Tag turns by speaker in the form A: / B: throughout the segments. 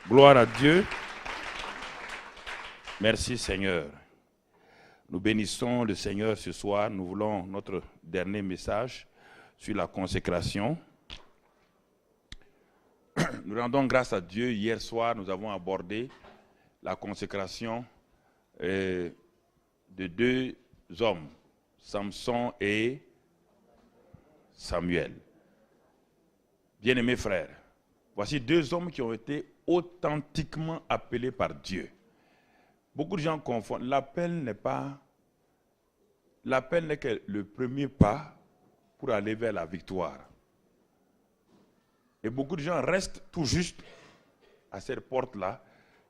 A: Gloire à Dieu. Merci Seigneur. Nous bénissons le Seigneur ce soir. Nous voulons notre dernier message sur la consécration. Nous rendons grâce à Dieu. Hier soir, nous avons abordé la consécration de deux hommes, Samson et Samuel. Bien-aimés frères, voici deux hommes qui ont été authentiquement appelés par Dieu. Beaucoup de gens confondent. L'appel n'est que le premier pas pour aller vers la victoire. Et beaucoup de gens restent tout juste à cette porte-là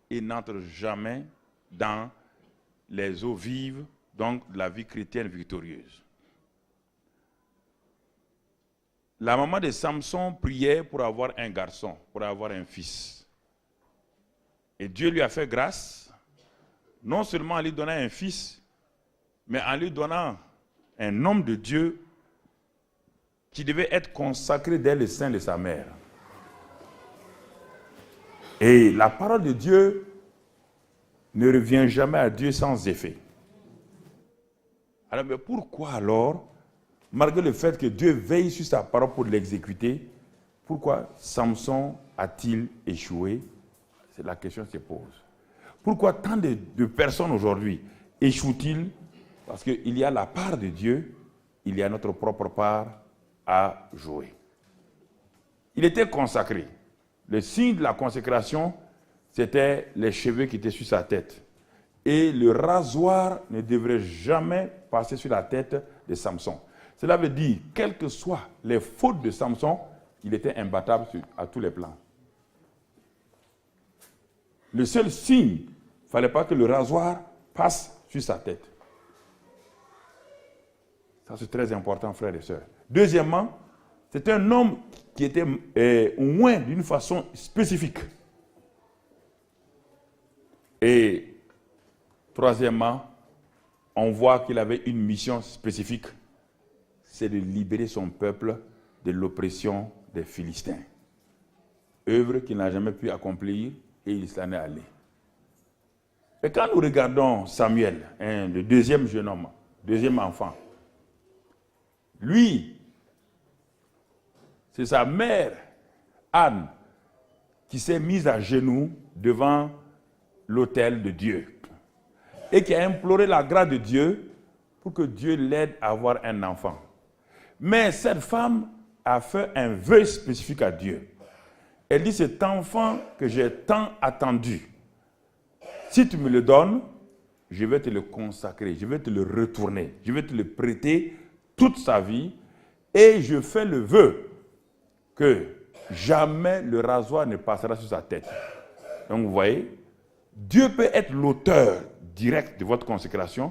A: et n'entrent jamais dans les eaux vives, donc de la vie chrétienne victorieuse. La maman de Samson priait pour avoir un garçon, pour avoir un fils. Et Dieu lui a fait grâce, non seulement en lui donnant un fils, mais en lui donnant un homme de Dieu qui devait être consacré dès le sein de sa mère. Et la parole de Dieu ne revient jamais à Dieu sans effet. Alors, mais pourquoi alors, malgré le fait que Dieu veille sur sa parole pour l'exécuter, pourquoi Samson a-t-il échoué? C'est la question qui se pose. Pourquoi tant de personnes aujourd'hui échouent-ils? Parce qu'il y a la part de Dieu, il y a notre propre part à jouer. Il était consacré. Le signe de la consécration, c'était les cheveux qui étaient sur sa tête. Et le rasoir ne devrait jamais passer sur la tête de Samson. Cela veut dire, quelles que soient les fautes de Samson, il était imbattable à tous les plans. Le seul signe, il ne fallait pas que le rasoir passe sur sa tête. Ça, c'est très important, frères et sœurs. Deuxièmement, c'est un homme qui était oint d'une façon spécifique. Et troisièmement, on voit qu'il avait une mission spécifique, c'est de libérer son peuple de l'oppression des Philistins. Œuvre qu'il n'a jamais pu accomplir et il s'en est allé. Et quand nous regardons Samuel, le deuxième jeune homme, deuxième enfant, lui, c'est sa mère, Anne, qui s'est mise à genoux devant l'autel de Dieu et qui a imploré la grâce de Dieu pour que Dieu l'aide à avoir un enfant. Mais cette femme a fait un vœu spécifique à Dieu. Elle dit, cet enfant que j'ai tant attendu, si tu me le donnes, je vais te le consacrer, je vais te le retourner, je vais te le prêter toute sa vie et je fais le vœu que jamais le rasoir ne passera sur sa tête. Donc vous voyez, Dieu peut être l'auteur direct de votre consécration,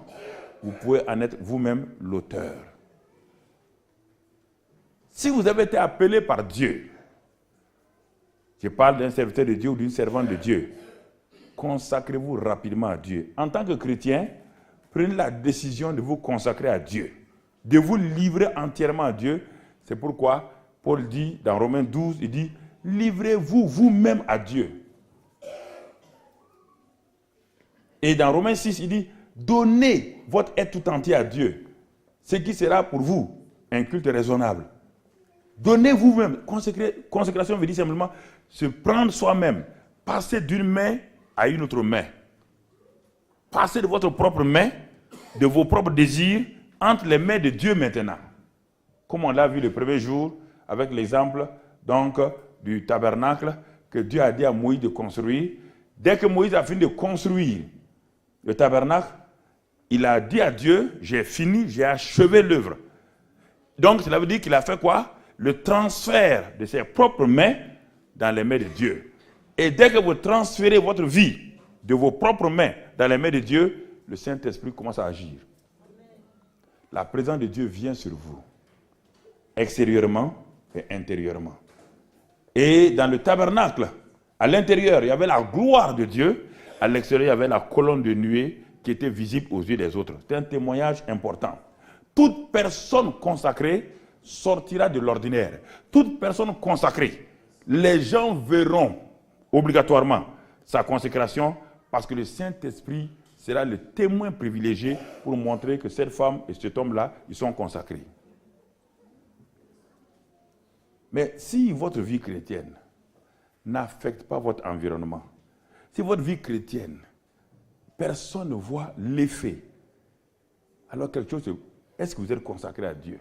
A: vous pouvez en être vous-même l'auteur. Si vous avez été appelé par Dieu, je parle d'un serviteur de Dieu ou d'une servante de Dieu, consacrez-vous rapidement à Dieu. En tant que chrétien, prenez la décision de vous consacrer à Dieu, de vous livrer entièrement à Dieu. C'est pourquoi Paul dit dans Romains 12, il dit, livrez-vous vous-même à Dieu. Et dans Romains 6, il dit, donnez votre être tout entier à Dieu, ce qui sera pour vous un culte raisonnable. Donnez vous-même. Consécration veut dire simplement se prendre soi-même, passer d'une main à une autre main. Passer de votre propre main, de vos propres désirs, entre les mains de Dieu maintenant. Comme on l'a vu le premier jour, avec l'exemple donc du tabernacle que Dieu a dit à Moïse de construire. Dès que Moïse a fini de construire le tabernacle, il a dit à Dieu, j'ai fini, j'ai achevé l'œuvre. Donc cela veut dire qu'il a fait quoi? Le transfert de ses propres mains dans les mains de Dieu. Et dès que vous transférez votre vie de vos propres mains dans les mains de Dieu, le Saint-Esprit commence à agir. La présence de Dieu vient sur vous, extérieurement et intérieurement. Et dans le tabernacle, à l'intérieur, il y avait la gloire de Dieu. À l'extérieur, il y avait la colonne de nuée qui était visible aux yeux des autres. C'est un témoignage important. Toute personne consacrée sortira de l'ordinaire. Toute personne consacrée, les gens verront obligatoirement sa consécration parce que le Saint-Esprit sera le témoin privilégié pour montrer que cette femme et cet homme-là, ils sont consacrés. Mais si votre vie chrétienne n'affecte pas votre environnement, si votre vie chrétienne, personne ne voit l'effet, alors quelque chose, est-ce que vous êtes consacré à Dieu?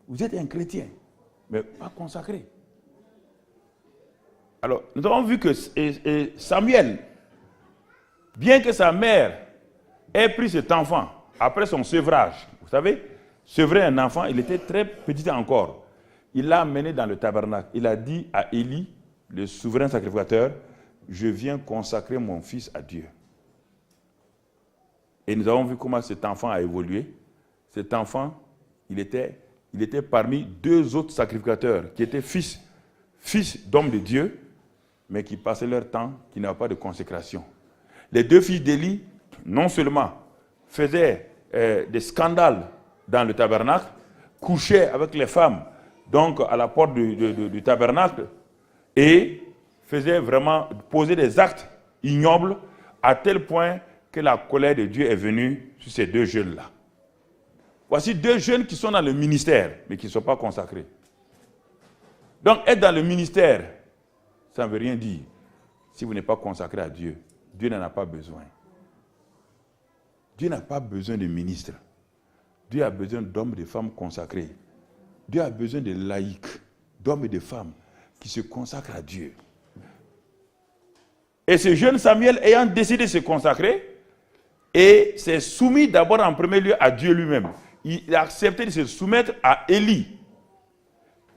A: Vous êtes un chrétien, mais pas consacré. Alors, nous avons vu que Samuel, bien que sa mère ait pris cet enfant après son sevrage, vous savez, sevrer un enfant, il était très petit encore. Il l'a amené dans le tabernacle. Il a dit à Élie, le souverain sacrificateur, je viens consacrer mon fils à Dieu. Et nous avons vu comment cet enfant a évolué. Cet enfant, il était parmi deux autres sacrificateurs qui étaient fils d'hommes de Dieu, mais qui passaient leur temps, qui n'avaient pas de consécration. Les deux fils d'Élie, non seulement faisaient des scandales dans le tabernacle, couchaient avec les femmes, donc à la porte du tabernacle, et faisaient vraiment poser des actes ignobles à tel point que la colère de Dieu est venue sur ces deux jeunes-là. Voici deux jeunes qui sont dans le ministère, mais qui ne sont pas consacrés. Donc, être dans le ministère, ça ne veut rien dire. Si vous n'êtes pas consacré à Dieu, Dieu n'en a pas besoin. Dieu n'a pas besoin de ministres. Dieu a besoin d'hommes et de femmes consacrés. Dieu a besoin de laïcs, d'hommes et de femmes qui se consacrent à Dieu. Et ce jeune Samuel, ayant décidé de se consacrer, et s'est soumis d'abord en premier lieu à Dieu lui-même. Il a accepté de se soumettre à Élie.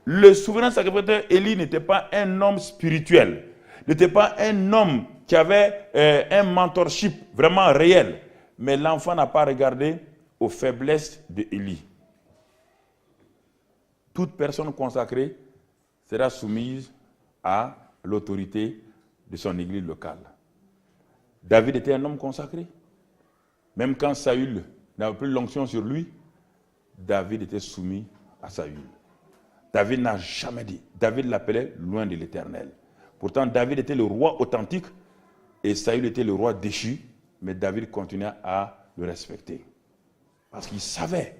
A: Le souverain sacrificateur Élie n'était pas un homme spirituel, n'était pas un homme qui avait un mentorship vraiment réel. Mais l'enfant n'a pas regardé aux faiblesses d'Élie. Toute personne consacrée sera soumise à l'autorité de son église locale. David était un homme consacré. Même quand Saül n'avait plus l'onction sur lui, David était soumis à Saül. David n'a jamais dit. David l'appelait loin de l'Éternel. Pourtant, David était le roi authentique et Saül était le roi déchu, mais David continuait à le respecter. Parce qu'il savait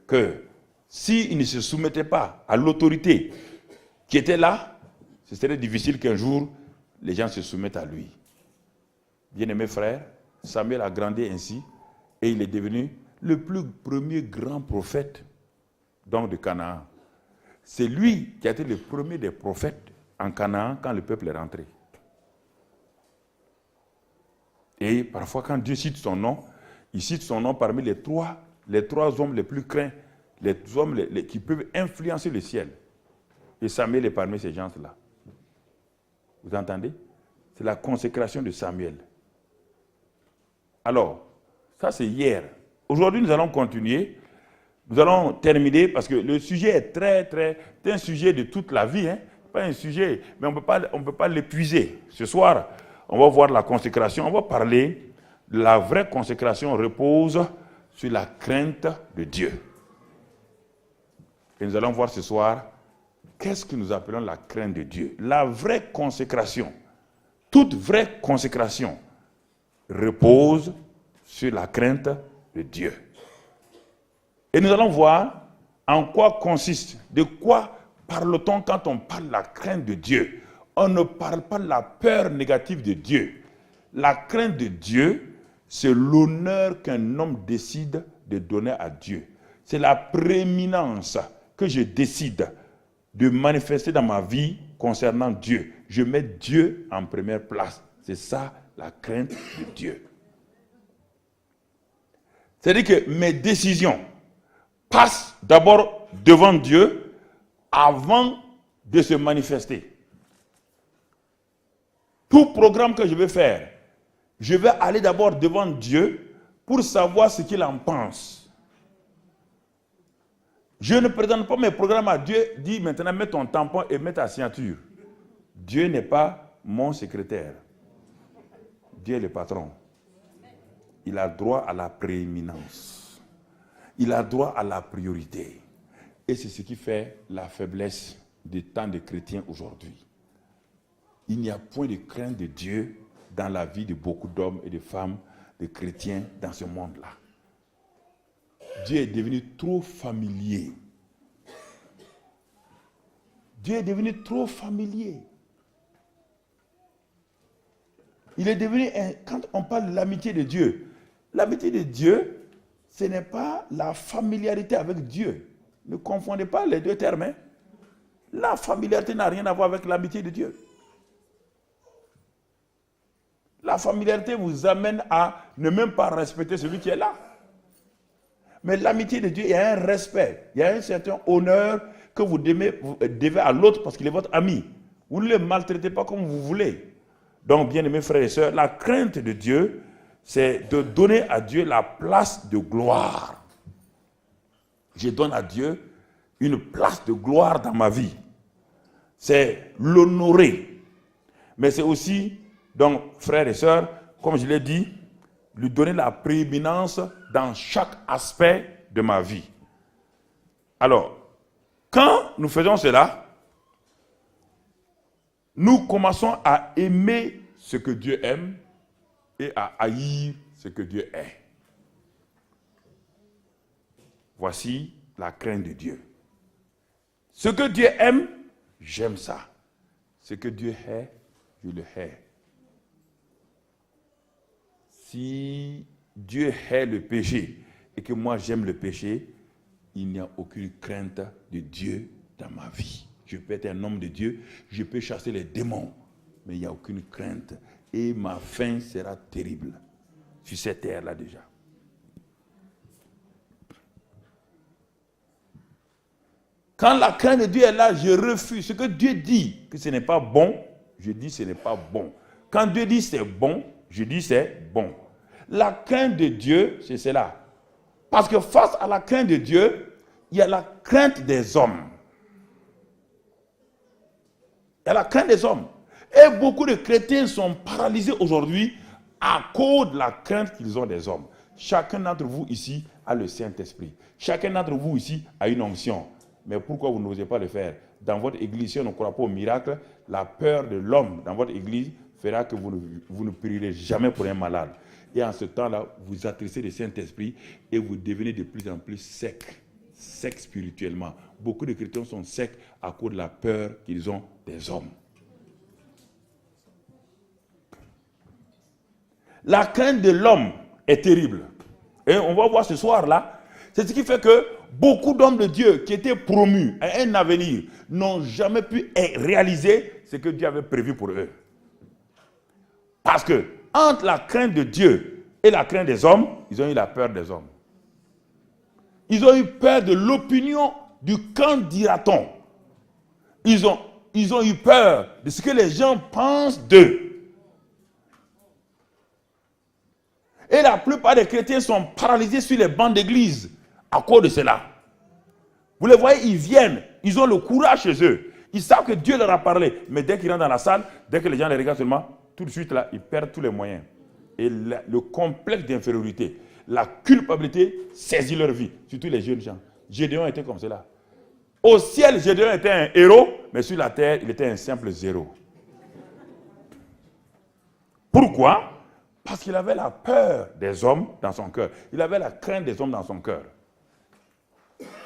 A: que s'il ne se soumettait pas à l'autorité qui était là, ce serait difficile qu'un jour les gens se soumettent à lui. Bien-aimés frères, Samuel a grandi ainsi et il est devenu le premier grand prophète donc de Canaan. C'est lui qui a été le premier des prophètes en Canaan quand le peuple est rentré. Et parfois quand Dieu cite son nom, il cite son nom parmi les trois hommes les plus craints, les hommes qui peuvent influencer le ciel. Et Samuel est parmi ces gens-là. Vous entendez? C'est la consécration de Samuel. Alors, ça c'est hier. Aujourd'hui, nous allons continuer. Nous allons terminer parce que le sujet est c'est un sujet de toute la vie. Pas un sujet, mais on ne peut pas l'épuiser. Ce soir, on va voir la consécration. On va parler de la vraie consécration repose sur la crainte de Dieu. Et nous allons voir ce soir qu'est-ce que nous appelons la crainte de Dieu. La vraie consécration, toute vraie consécration repose sur la crainte de Dieu. Et nous allons voir en quoi consiste, de quoi parle-t-on quand on parle de la crainte de Dieu. On ne parle pas de la peur négative de Dieu. La crainte de Dieu, c'est l'honneur qu'un homme décide de donner à Dieu. C'est la prééminence que je décide de manifester dans ma vie concernant Dieu. Je mets Dieu en première place. C'est ça la crainte de Dieu. C'est-à-dire que mes décisions passent d'abord devant Dieu avant de se manifester. Tout programme que je vais faire, je vais aller d'abord devant Dieu pour savoir ce qu'il en pense. Je ne présente pas mes programmes à Dieu, dis maintenant mets ton tampon et mets ta signature. Dieu n'est pas mon secrétaire. Dieu est le patron. Il a droit à la prééminence. Il a droit à la priorité. Et c'est ce qui fait la faiblesse des tant de chrétiens aujourd'hui. Il n'y a point de crainte de Dieu dans la vie de beaucoup d'hommes et de femmes, de chrétiens dans ce monde-là. Dieu est devenu trop familier. Dieu est devenu trop familier. Il est devenu, quand on parle de l'amitié de Dieu, ce n'est pas la familiarité avec Dieu. Ne confondez pas les deux termes. Hein. La familiarité n'a rien à voir avec l'amitié de Dieu. La familiarité vous amène à ne même pas respecter celui qui est là. Mais l'amitié de Dieu, il y a un respect, il y a un certain honneur que vous devez à l'autre parce qu'il est votre ami. Vous ne le maltraitez pas comme vous voulez. Donc, bien-aimés frères et sœurs, la crainte de Dieu, c'est de donner à Dieu la place de gloire. Je donne à Dieu une place de gloire dans ma vie. C'est l'honorer. Mais c'est aussi, donc, frères et sœurs, comme je l'ai dit, lui donner la prééminence dans chaque aspect de ma vie. Alors, quand nous faisons cela, nous commençons à aimer ce que Dieu aime et à haïr ce que Dieu est. Voici la crainte de Dieu. Ce que Dieu aime, j'aime ça. Ce que Dieu hait, je le hais. Si Dieu hait le péché et que moi j'aime le péché, il n'y a aucune crainte de Dieu dans ma vie. Je peux être un homme de Dieu, je peux chasser les démons, mais il n'y a aucune crainte. Et ma fin sera terrible sur cette terre-là déjà. Quand la crainte de Dieu est là, je refuse. Ce que Dieu dit que ce n'est pas bon, je dis ce n'est pas bon. Quand Dieu dit c'est bon, je dis c'est bon. La crainte de Dieu, c'est cela. Parce que face à la crainte de Dieu, il y a la crainte des hommes. Il y a la crainte des hommes. Et beaucoup de chrétiens sont paralysés aujourd'hui à cause de la crainte qu'ils ont des hommes. Chacun d'entre vous ici a le Saint-Esprit. Chacun d'entre vous ici a une onction. Mais pourquoi vous n'osez pas le faire? Dans votre église, si on ne croit pas au miracle, la peur de l'homme dans votre église fera que vous ne prierez jamais pour un malade. Et en ce temps-là, vous attristez le Saint-Esprit et vous devenez de plus en plus sec spirituellement. Beaucoup de chrétiens sont secs à cause de la peur qu'ils ont des hommes. La crainte de l'homme est terrible. Et on va voir ce soir-là, c'est ce qui fait que beaucoup d'hommes de Dieu qui étaient promus à un avenir n'ont jamais pu réaliser ce que Dieu avait prévu pour eux. Parce que entre la crainte de Dieu et la crainte des hommes, ils ont eu la peur des hommes. Ils ont eu peur de l'opinion du qu'en dira-t-on. Ils ont eu peur de ce que les gens pensent d'eux. Et la plupart des chrétiens sont paralysés sur les bancs d'église à cause de cela. Vous les voyez, ils viennent, ils ont le courage chez eux. Ils savent que Dieu leur a parlé. Mais dès qu'ils rentrent dans la salle, dès que les gens les regardent seulement, tout de suite là, ils perdent tous les moyens. Et le complexe d'infériorité, la culpabilité saisit leur vie, surtout les jeunes gens. Gédéon était comme cela. Au ciel, Gédéon était un héros, mais sur la terre, il était un simple zéro. Pourquoi? Parce qu'il avait la peur des hommes dans son cœur. Il avait la crainte des hommes dans son cœur.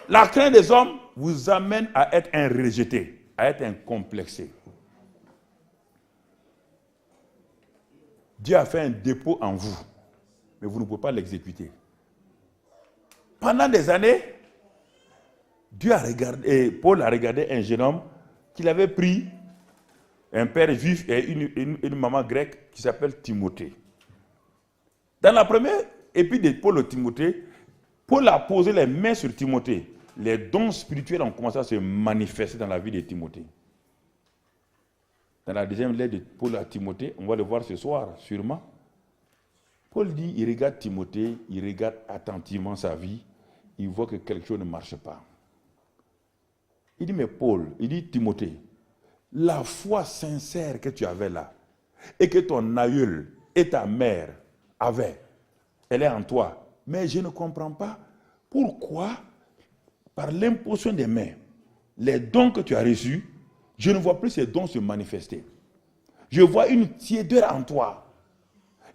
A: La crainte des hommes vous amène à être un rejeté, à être un complexé. Dieu a fait un dépôt en vous, mais vous ne pouvez pas l'exécuter. Pendant des années, Paul a regardé un jeune homme qu'il avait pris, un père juif et une maman grecque qui s'appelle Timothée. Dans la première épître de Paul au Timothée, Paul a posé les mains sur Timothée. Les dons spirituels ont commencé à se manifester dans la vie de Timothée. Dans la deuxième lettre de Paul à Timothée, on va le voir ce soir, sûrement. Paul dit, il regarde Timothée, il regarde attentivement sa vie, il voit que quelque chose ne marche pas. Il dit, mais Paul, il dit, Timothée, la foi sincère que tu avais là, et que ton aïeul et ta mère avaient, elle est en toi. Mais je ne comprends pas pourquoi, par l'imposition des mains, les dons que tu as reçus, je ne vois plus ces dons se manifester. Je vois une tiédeur en toi.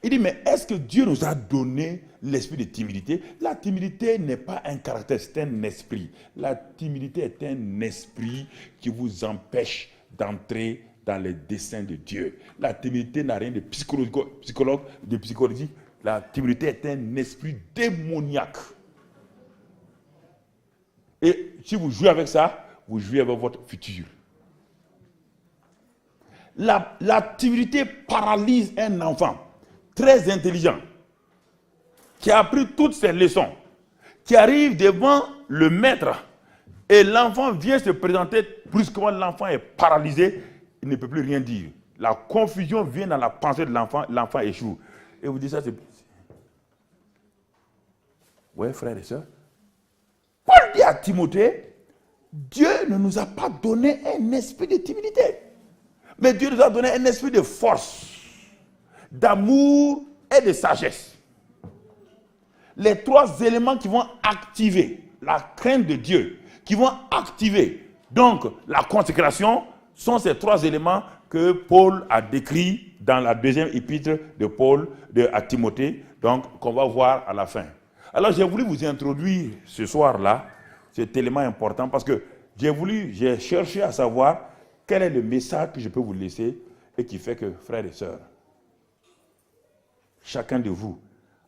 A: Il dit, mais est-ce que Dieu nous a donné l'esprit de timidité? La timidité n'est pas un caractère, c'est un esprit. La timidité est un esprit qui vous empêche d'entrer dans les desseins de Dieu. La timidité n'a rien de psychologique. La timidité est un esprit démoniaque. Et si vous jouez avec ça, vous jouez avec votre futur. La timidité paralyse un enfant très intelligent, qui a appris toutes ses leçons, qui arrive devant le maître, et l'enfant vient se présenter, brusquement l'enfant est paralysé, il ne peut plus rien dire. La confusion vient dans la pensée de l'enfant échoue. Et vous dites ça, c'est... Oui, frères et sœurs. Paul dit à Timothée, Dieu ne nous a pas donné un esprit de timidité, mais Dieu nous a donné un esprit de force, d'amour et de sagesse. Les trois éléments qui vont activer la crainte de Dieu, qui vont activer donc la consécration, sont ces trois éléments que Paul a décrits dans la deuxième épître de Paul à Timothée, donc qu'on va voir à la fin. Alors j'ai voulu vous introduire ce soir-là, cet élément important, parce que j'ai cherché à savoir quel est le message que je peux vous laisser et qui fait que, frères et sœurs, chacun de vous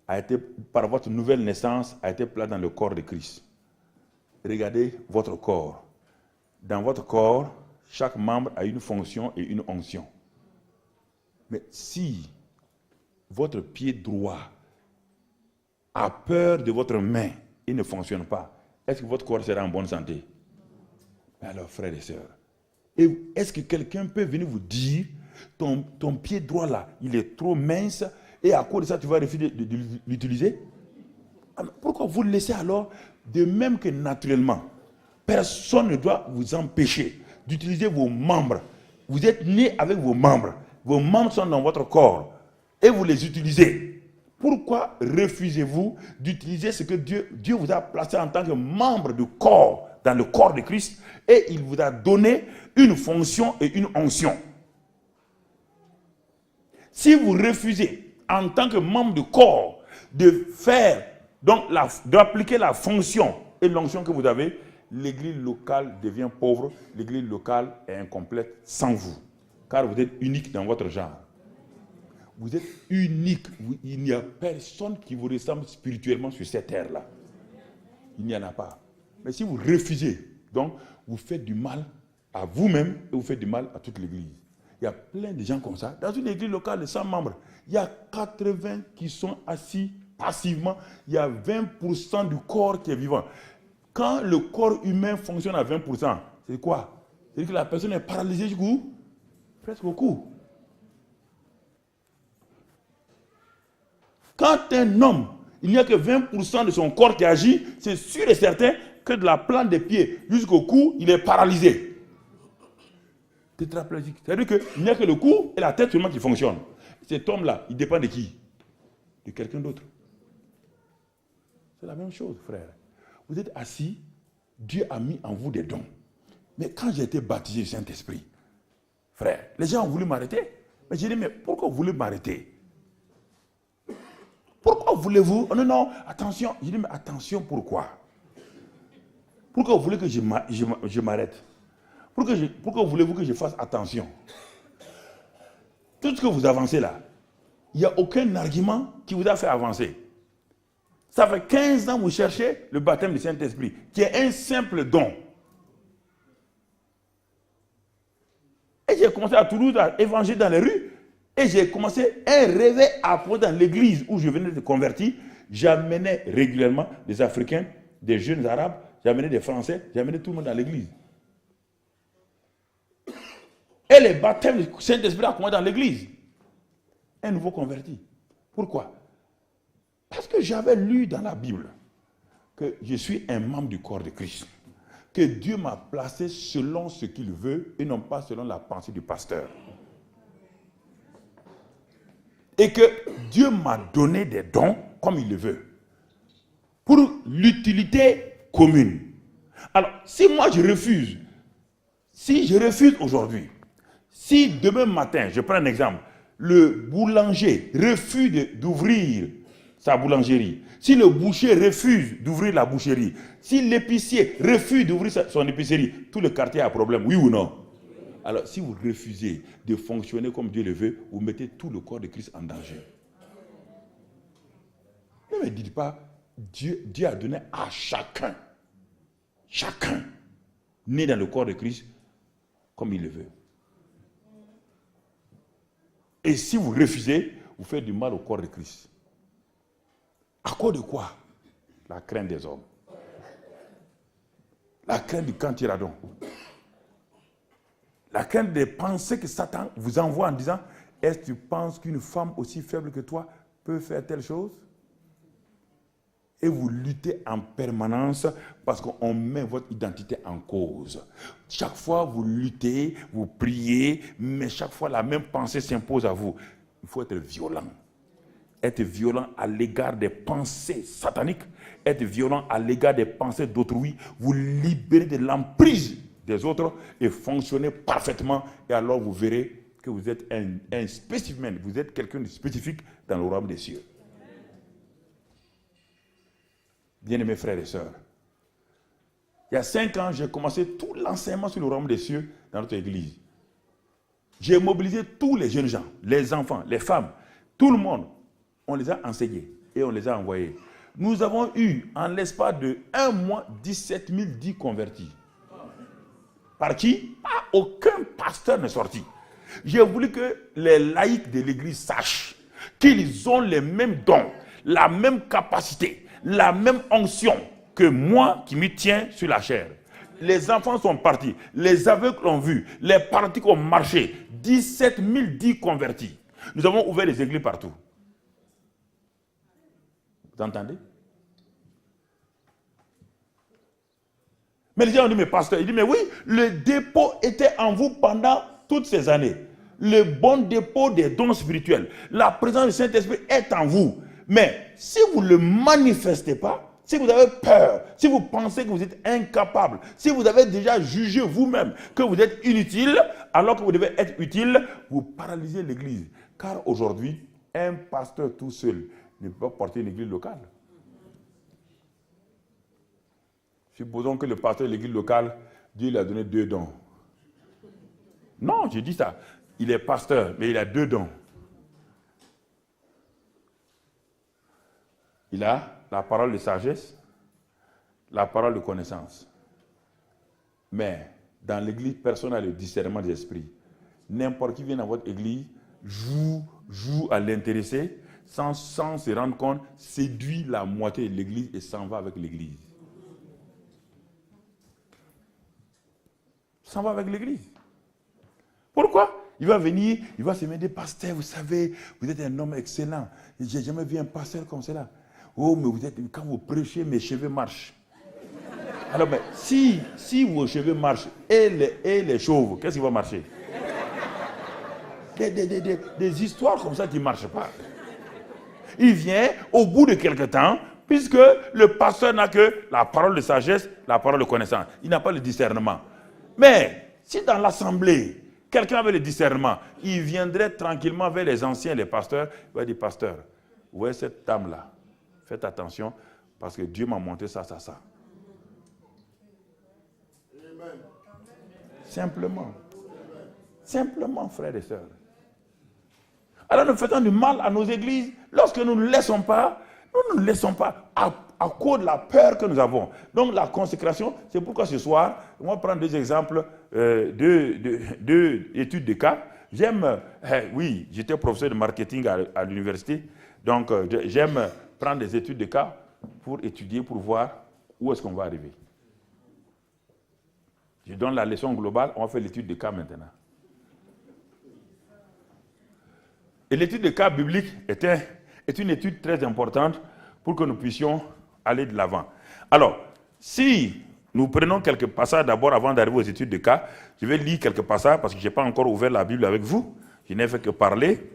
A: a été, par votre nouvelle naissance, a été placé dans le corps de Christ. Regardez votre corps. Dans votre corps, chaque membre a une fonction et une onction. Mais si votre pied droit a peur de votre main et ne fonctionne pas, est-ce que votre corps sera en bonne santé? Alors, frères et sœurs, est-ce que quelqu'un peut venir vous dire, ton pied droit là, il est trop mince, et à cause de ça, tu vas refuser de l'utiliser? Pourquoi vous le laissez alors? De même que naturellement, personne ne doit vous empêcher d'utiliser vos membres. Vous êtes né avec vos membres. Vos membres sont dans votre corps et vous les utilisez. Pourquoi refusez-vous d'utiliser ce que Dieu vous a placé en tant que membre du corps, dans le corps de Christ, et il vous a donné une fonction et une onction? Si vous refusez en tant que membre du corps de faire, donc d'appliquer la fonction et l'onction que vous avez, l'église locale devient pauvre, l'église locale est incomplète sans vous, car vous êtes unique dans votre genre. Vous êtes unique. Il n'y a personne qui vous ressemble spirituellement sur cette terre-là. Il n'y en a pas. Mais si vous refusez, donc vous faites du mal à vous-même et vous faites du mal à toute l'église. Il y a plein de gens comme ça. Dans une église locale de 100 membres, il y a 80 qui sont assis passivement. Il y a 20% du corps qui est vivant. Quand le corps humain fonctionne à 20%, c'est quoi? C'est que la personne est paralysée du cou, presque au cou. Quand un homme, il n'y a que 20% de son corps qui agit, c'est sûr et certain que de la plante des pieds jusqu'au cou, il est paralysé. Tétraplégique. C'est-à-dire qu'il n'y a que le cou et la tête seulement qui fonctionnent. Cet homme-là, il dépend de qui? De quelqu'un d'autre. C'est la même chose, frère. Vous êtes assis, Dieu a mis en vous des dons. Mais quand j'ai été baptisé du Saint-Esprit, frère, les gens ont voulu m'arrêter. Mais j'ai dit, mais pourquoi vous voulez m'arrêter? Pourquoi voulez-vous? Oh non, attention. J'ai dit, mais attention, pourquoi? Pourquoi vous voulez que je m'arrête? Pourquoi voulez-vous que je fasse attention? Tout ce que vous avancez là, il n'y a aucun argument qui vous a fait avancer. Ça fait 15 ans que vous cherchez le baptême du Saint-Esprit, qui est un simple don. Et j'ai commencé à Toulouse à évangéliser dans les rues. Et j'ai commencé un réveil à apporter dans l'église où je venais de convertir. J'amenais régulièrement des Africains, des jeunes Arabes, j'amenais des Français, j'amenais tout le monde dans l'église. Et les baptêmes du Saint-Esprit a commencé dans l'église. Un nouveau converti. Pourquoi? Parce que j'avais lu dans la Bible que je suis un membre du corps de Christ. Que Dieu m'a placé selon ce qu'il veut et non pas selon la pensée du pasteur. Et que Dieu m'a donné des dons comme il le veut. Pour l'utilité commune. Alors, si moi je refuse aujourd'hui, si demain matin, je prends un exemple, le boulanger refuse d'ouvrir sa boulangerie, si le boucher refuse d'ouvrir la boucherie, si l'épicier refuse d'ouvrir son épicerie, tout le quartier a problème, oui ou non? Alors, si vous refusez de fonctionner comme Dieu le veut, vous mettez tout le corps de Christ en danger. Ne me dites pas, Dieu a donné à chacun, né dans le corps de Christ, comme il le veut. Et si vous refusez, vous faites du mal au corps de Christ. À cause de quoi? La crainte des hommes. La crainte du cantiradon. La crainte des pensées que Satan vous envoie en disant, est-ce que tu penses qu'une femme aussi faible que toi peut faire telle chose? Et vous luttez en permanence parce qu'on met votre identité en cause. Chaque fois vous luttez, vous priez, mais chaque fois la même pensée s'impose à vous. Il faut être violent. Être violent à l'égard des pensées sataniques, être violent à l'égard des pensées d'autrui, vous libérez de l'emprise des autres et fonctionnez parfaitement. Et alors vous verrez que vous êtes un spécimen, vous êtes quelqu'un de spécifique dans le royaume des cieux. Bien-aimés frères et sœurs, il y a 5 ans, j'ai commencé tout l'enseignement sur le royaume des cieux dans notre église. J'ai mobilisé tous les jeunes gens, les enfants, les femmes, tout le monde. On les a enseignés et on les a envoyés. Nous avons eu, en l'espace de 1 mois, 17 010 convertis. Par qui? Aucun pasteur n'est sorti. J'ai voulu que les laïcs de l'église sachent qu'ils ont les mêmes dons, la même capacité, la même onction que moi qui m'y tiens sur la chair. Les enfants sont partis, les aveugles ont vu, les paralytiques ont marché. 17 010 convertis. Nous avons ouvert des églises partout. Vous entendez? Mais les gens ont dit, mais pasteur, il dit, mais oui, le dépôt était en vous pendant toutes ces années. Le bon dépôt des dons spirituels. La présence du Saint-Esprit est en vous. Mais si vous ne le manifestez pas, si vous avez peur, si vous pensez que vous êtes incapable, si vous avez déjà jugé vous-même que vous êtes inutile, alors que vous devez être utile, vous paralysez l'église. Car aujourd'hui, un pasteur tout seul ne peut pas porter une église locale. Supposons que le pasteur de l'église locale, Dieu lui a donné 2 dons. Non, j'ai dit ça. Il est pasteur, mais il a 2 dons. Il a la parole de sagesse, la parole de connaissance. Mais dans l'église, personne n'a le discernement des esprits. N'importe qui vient dans votre église, joue à l'intéresser, sans se rendre compte, séduit la moitié de l'église et s'en va avec l'église. S'en va avec l'église. Pourquoi? Il va venir, il va se mettre, pasteur, vous savez, vous êtes un homme excellent. J'ai jamais vu un pasteur comme cela. Oh, mais vous êtes, quand vous prêchez, mes cheveux marchent. Alors, mais si vos cheveux marchent et les chauves, qu'est-ce qui va marcher? Des histoires comme ça qui ne marchent pas. Il vient au bout de quelque temps, puisque le pasteur n'a que la parole de sagesse, la parole de connaissance. Il n'a pas le discernement. Mais si dans l'assemblée, quelqu'un avait le discernement, il viendrait tranquillement vers les anciens, les pasteurs, il va dire, pasteur, vous voyez cette dame-là, faites attention, parce que Dieu m'a montré ça. Amen. Simplement, frères et sœurs. Alors nous faisons du mal à nos églises lorsque nous ne laissons pas, à cause de la peur que nous avons. Donc la consécration, c'est pourquoi ce soir, on va prendre 2 exemples d'études de cas. Oui, j'étais professeur de marketing à l'université, donc j'aime prendre des études de cas pour étudier, pour voir où est-ce qu'on va arriver. Je donne la leçon globale, on va faire l'étude de cas maintenant. Et l'étude de cas biblique est une étude très importante pour que nous puissions aller de l'avant. Alors, si nous prenons quelques passages d'abord avant d'arriver aux études de cas, je vais lire quelques passages parce que je n'ai pas encore ouvert la Bible avec vous. Je n'ai fait que parler.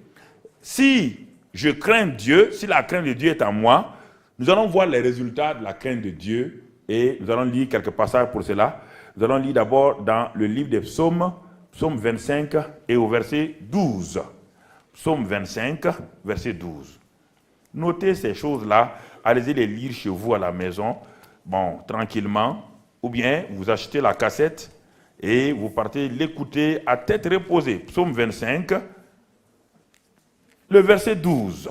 A: Si je crains Dieu, si la crainte de Dieu est en moi, nous allons voir les résultats de la crainte de Dieu et nous allons lire quelques passages pour cela. Nous allons lire d'abord dans le livre des psaumes, psaume 25 et au verset 12. Psaume 25, verset 12. Notez ces choses-là, allez-y les lire chez vous à la maison, tranquillement, ou bien vous achetez la cassette et vous partez l'écouter à tête reposée. Psaume 25, le verset 12.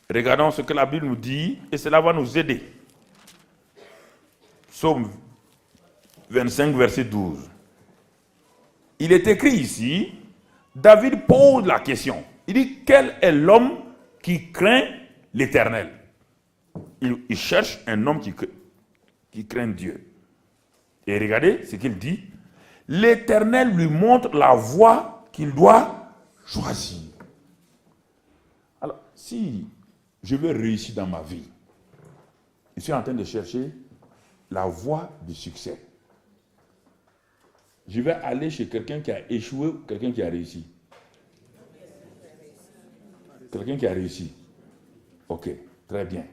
A: Regardons ce que la Bible nous dit et cela va nous aider. Psaume 25, verset 12. Il est écrit ici, David pose la question. Il dit, quel est l'homme qui craint l'Éternel? Il cherche un homme qui craint Dieu. Et regardez ce qu'il dit. L'Éternel lui montre la voie qu'il doit choisir. Alors, si je veux réussir dans ma vie, je suis en train de chercher la voie du succès. Je vais aller chez quelqu'un qui a échoué ou quelqu'un qui a réussi. Quelqu'un qui a réussi. Ok, très bien.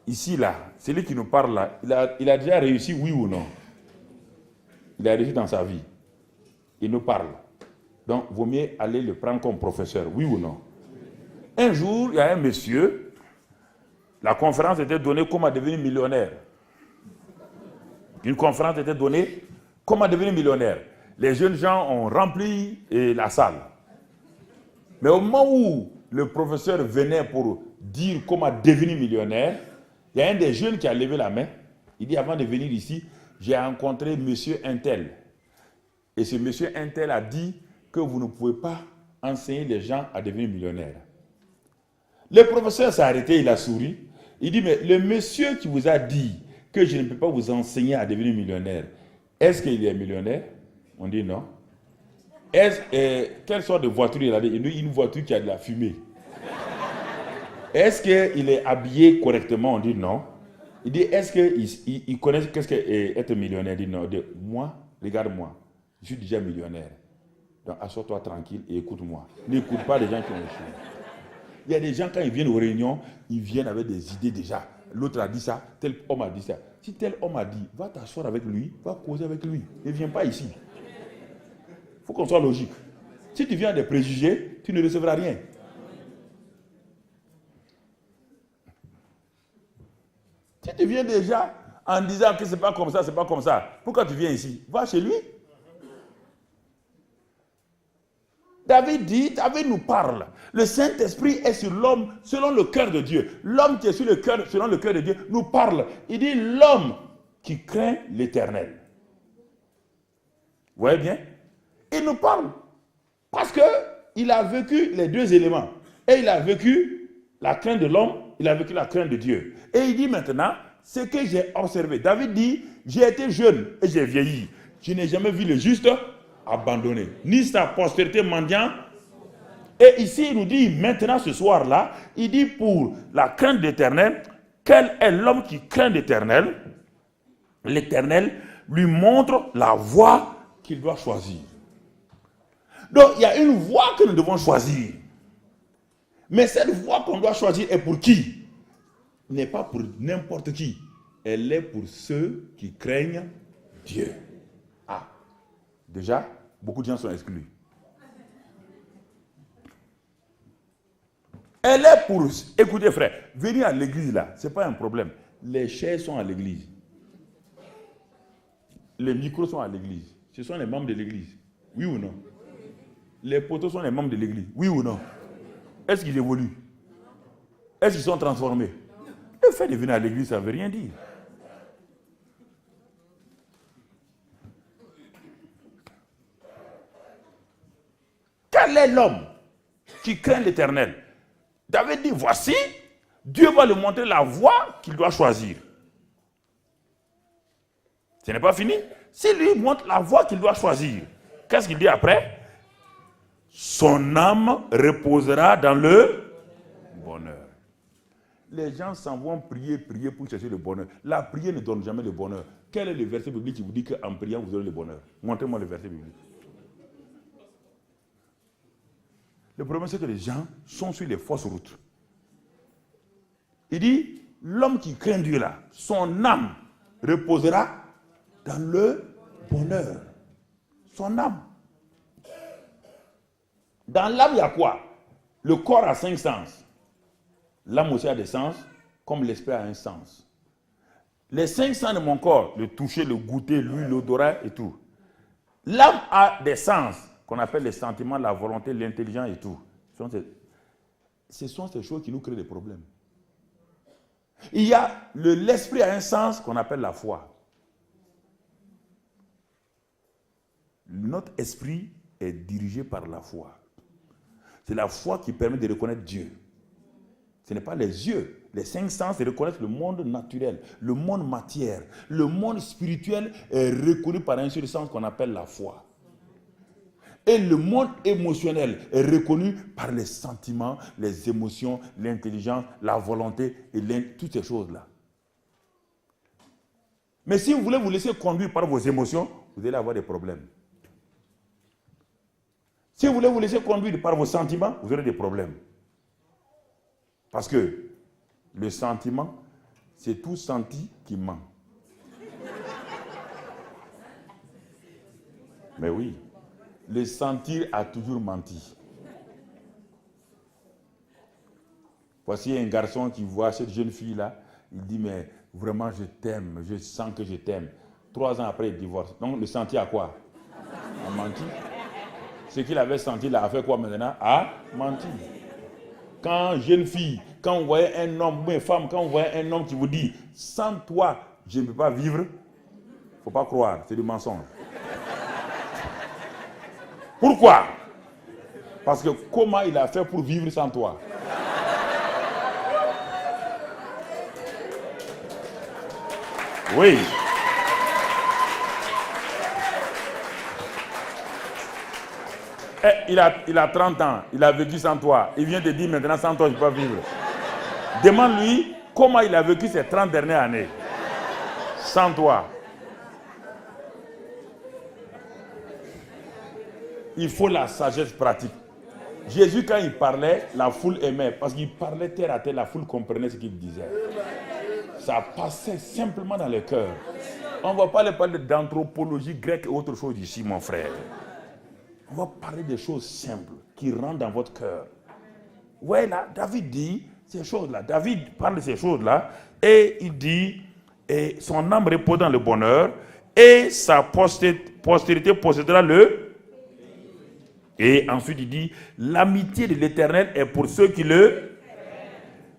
A: Ici, là, celui qui nous parle là, il a déjà réussi, oui ou non? Il a réussi dans sa vie. Il nous parle. Donc, il vaut mieux aller le prendre comme professeur, oui ou non? Un jour, il y a un monsieur, la conférence était donnée comment devenir millionnaire. Une conférence était donnée comment devenir millionnaire. Les jeunes gens ont rempli la salle. Mais au moment où le professeur venait pour dire comment devenir millionnaire, il y a un des jeunes qui a levé la main. Il dit, avant de venir ici, j'ai rencontré monsieur Intel. Et ce monsieur Intel a dit que vous ne pouvez pas enseigner les gens à devenir millionnaires. Le professeur s'est arrêté, il a souri. Il dit, mais le monsieur qui vous a dit que je ne peux pas vous enseigner à devenir millionnaire, est-ce qu'il est millionnaire? On dit non. Quelle sorte de voiture il a? Une voiture qui a de la fumée. Est-ce qu'il est habillé correctement? On dit non. Il dit, est-ce qu'il connaît qu'est-ce qu'être millionnaire? Il dit non. Il dit, moi, regarde-moi, je suis déjà millionnaire. Donc, assois-toi tranquille et écoute-moi. N'écoute pas les gens qui ont échoué. Il y a des gens, quand ils viennent aux réunions, ils viennent avec des idées déjà. L'autre a dit ça, tel homme a dit ça. Si tel homme a dit, va t'asseoir avec lui, va causer avec lui. Ne viens pas ici. Il faut qu'on soit logique. Si tu viens des préjugés, tu ne recevras rien. Si tu viens déjà en disant que c'est pas comme ça, c'est pas comme ça, pourquoi tu viens ici? Va chez lui. David dit, David nous parle. Le Saint-Esprit est sur l'homme selon le cœur de Dieu. L'homme qui est sur le cœur, selon le cœur de Dieu, nous parle. Il dit l'homme qui craint l'Éternel. Vous voyez bien? Il nous parle. Parce qu'il a vécu les deux éléments. Et il a vécu la crainte de l'homme, il a vécu la crainte de Dieu. Et il dit maintenant, ce que j'ai observé. David dit, j'ai été jeune et j'ai vieilli. Je n'ai jamais vu le juste abandonné, ni sa postérité mendiant. Et ici, il nous dit, maintenant, ce soir-là, il dit pour la crainte d'Éternel, quel est l'homme qui craint l'Éternel? L'Éternel lui montre la voie qu'il doit choisir. Donc, il y a une voie que nous devons choisir. Mais cette voie qu'on doit choisir est pour qui? N'est pas pour n'importe qui. Elle est pour ceux qui craignent Dieu. Ah, déjà, beaucoup de gens sont exclus. Elle est pour... Écoutez frère, venir à l'église là, ce n'est pas un problème. Les chaises sont à l'église. Les micros sont à l'église. Ce sont les membres de l'église. Oui ou non? Les poteaux sont les membres de l'église. Oui ou non? Est-ce qu'ils évoluent? Est-ce qu'ils sont transformés? Le fait de venir à l'église, ça ne veut rien dire. Quel est l'homme qui craint l'Éternel? David dit, voici, Dieu va lui montrer la voie qu'il doit choisir. Ce n'est pas fini. S'il lui montre la voie qu'il doit choisir, qu'est-ce qu'il dit après? Son âme reposera dans le bonheur. Les gens s'en vont prier pour chercher le bonheur. La prière ne donne jamais le bonheur. Quel est le verset biblique qui vous dit qu'en priant, vous aurez le bonheur? Montrez-moi le verset biblique. Le problème, c'est que les gens sont sur les fausses routes. Il dit, l'homme qui craint Dieu là, son âme reposera dans le bonheur. Son âme. Dans l'âme, il y a quoi? Le corps a 5 sens. L'âme aussi a des sens, comme l'esprit a un sens. Les 5 sens de mon corps, le toucher, le goûter, l'huile, l'odorat et tout. L'âme a des sens, qu'on appelle les sentiments, la volonté, l'intelligence et tout. Ce sont ces choses qui nous créent des problèmes. Il y a l'esprit a un sens qu'on appelle la foi. Notre esprit est dirigé par la foi. C'est la foi qui permet de reconnaître Dieu. Ce n'est pas les yeux. Les 5 sens reconnaissent le monde naturel, le monde matière. Le monde spirituel est reconnu par un seul sens qu'on appelle la foi. Et le monde émotionnel est reconnu par les sentiments, les émotions, l'intelligence, la volonté et toutes ces choses-là. Mais si vous voulez vous laisser conduire par vos émotions, vous allez avoir des problèmes. Si vous voulez vous laisser conduire par vos sentiments, vous aurez des problèmes. Parce que le sentiment, c'est tout senti qui ment. Mais oui. Le sentir a toujours menti. Voici un garçon qui voit cette jeune fille-là, il dit, mais vraiment je t'aime, je sens que je t'aime. 3 ans après, il divorce. Donc le sentir a quoi? A menti. Ce qu'il avait senti là, a fait quoi maintenant? A menti. Quand jeune fille, quand vous voyez un homme, ou une femme, quand vous voyez un homme qui vous dit, sans toi, je ne peux pas vivre, il ne faut pas croire, c'est du mensonge. Pourquoi? Parce que comment il a fait pour vivre sans toi? Oui. Il a 30 ans, il a vécu sans toi. Il vient te dire maintenant sans toi je ne peux pas vivre. Demande-lui comment il a vécu ces 30 dernières années. Sans toi. Il faut la sagesse pratique. Jésus, quand il parlait, la foule aimait. Parce qu'il parlait terre à terre, la foule comprenait ce qu'il disait. Ça passait simplement dans le cœur. On ne va pas parler d'anthropologie grecque et autre chose ici, mon frère. On va parler des choses simples qui rentrent dans votre cœur. Ouais, là, David dit ces choses-là. David parle de ces choses-là et il dit, et son âme repose dans le bonheur et sa postérité possédera le... Et ensuite il dit, l'amitié de l'Éternel est pour ceux qui le...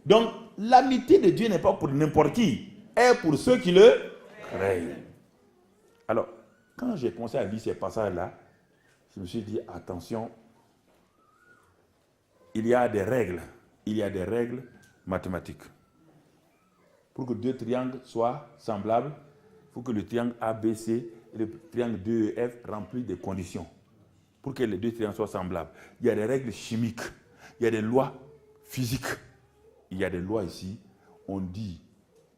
A: Donc, l'amitié de Dieu n'est pas pour n'importe qui, est pour ceux qui le craignent. Alors, quand j'ai commencé à lire ces passages-là, je me suis dit, attention, il y a des règles mathématiques. Pour que 2 triangles soient semblables, il faut que le triangle ABC et le triangle 2EF remplissent des conditions. Pour que les 2 triangles soient semblables. Il y a des règles chimiques, il y a des lois physiques. Il y a des lois ici, on dit,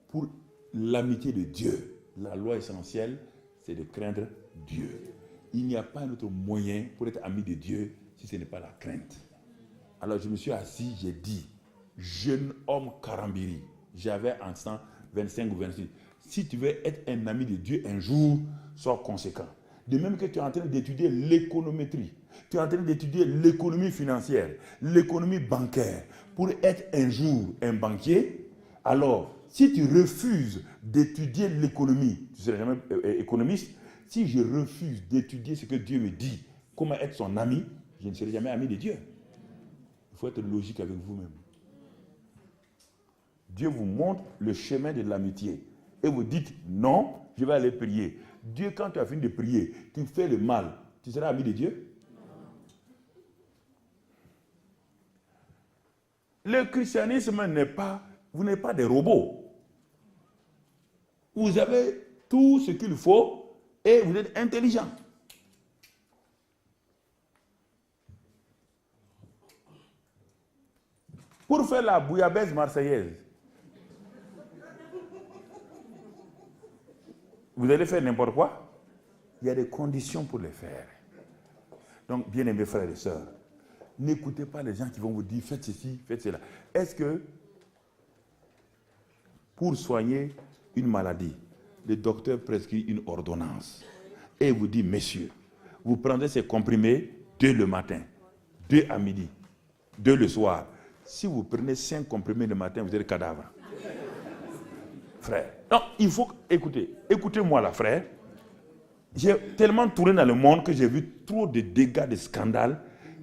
A: pour l'amitié de Dieu, la loi essentielle, c'est de craindre Dieu. Il n'y a pas un autre moyen pour être ami de Dieu si ce n'est pas la crainte. Alors je me suis assis, j'ai dit, jeune homme Karambiri, j'avais en 125 ou 26, si tu veux être un ami de Dieu un jour, sois conséquent. De même que tu es en train d'étudier l'économétrie, tu es en train d'étudier l'économie financière, l'économie bancaire, pour être un jour un banquier, alors si tu refuses d'étudier l'économie, tu ne seras jamais économiste. Si je refuse d'étudier ce que Dieu me dit, comment être son ami, je ne serai jamais ami de Dieu. Il faut être logique avec vous-même. Dieu vous montre le chemin de l'amitié. Et vous dites, non, je vais aller prier. Dieu, quand tu as fini de prier, tu fais le mal, tu seras ami de Dieu? Le christianisme n'est pas, vous n'êtes pas des robots. Vous avez tout ce qu'il faut et vous êtes intelligent. Pour faire la bouillabaisse marseillaise, vous allez faire n'importe quoi. Il y a des conditions pour le faire. Donc, bien-aimés frères et sœurs, n'écoutez pas les gens qui vont vous dire faites ceci, faites cela. Est-ce que pour soigner une maladie, le docteur prescrit une ordonnance et vous dit, messieurs, vous prendrez ces comprimés 2 le matin, 2 2 à midi, 2 le soir. Si vous prenez 5 comprimés le matin, vous êtes cadavre. Frère. Non, il faut écouter. Écoutez-moi là, frère. J'ai tellement tourné dans le monde que j'ai vu trop de dégâts, de scandales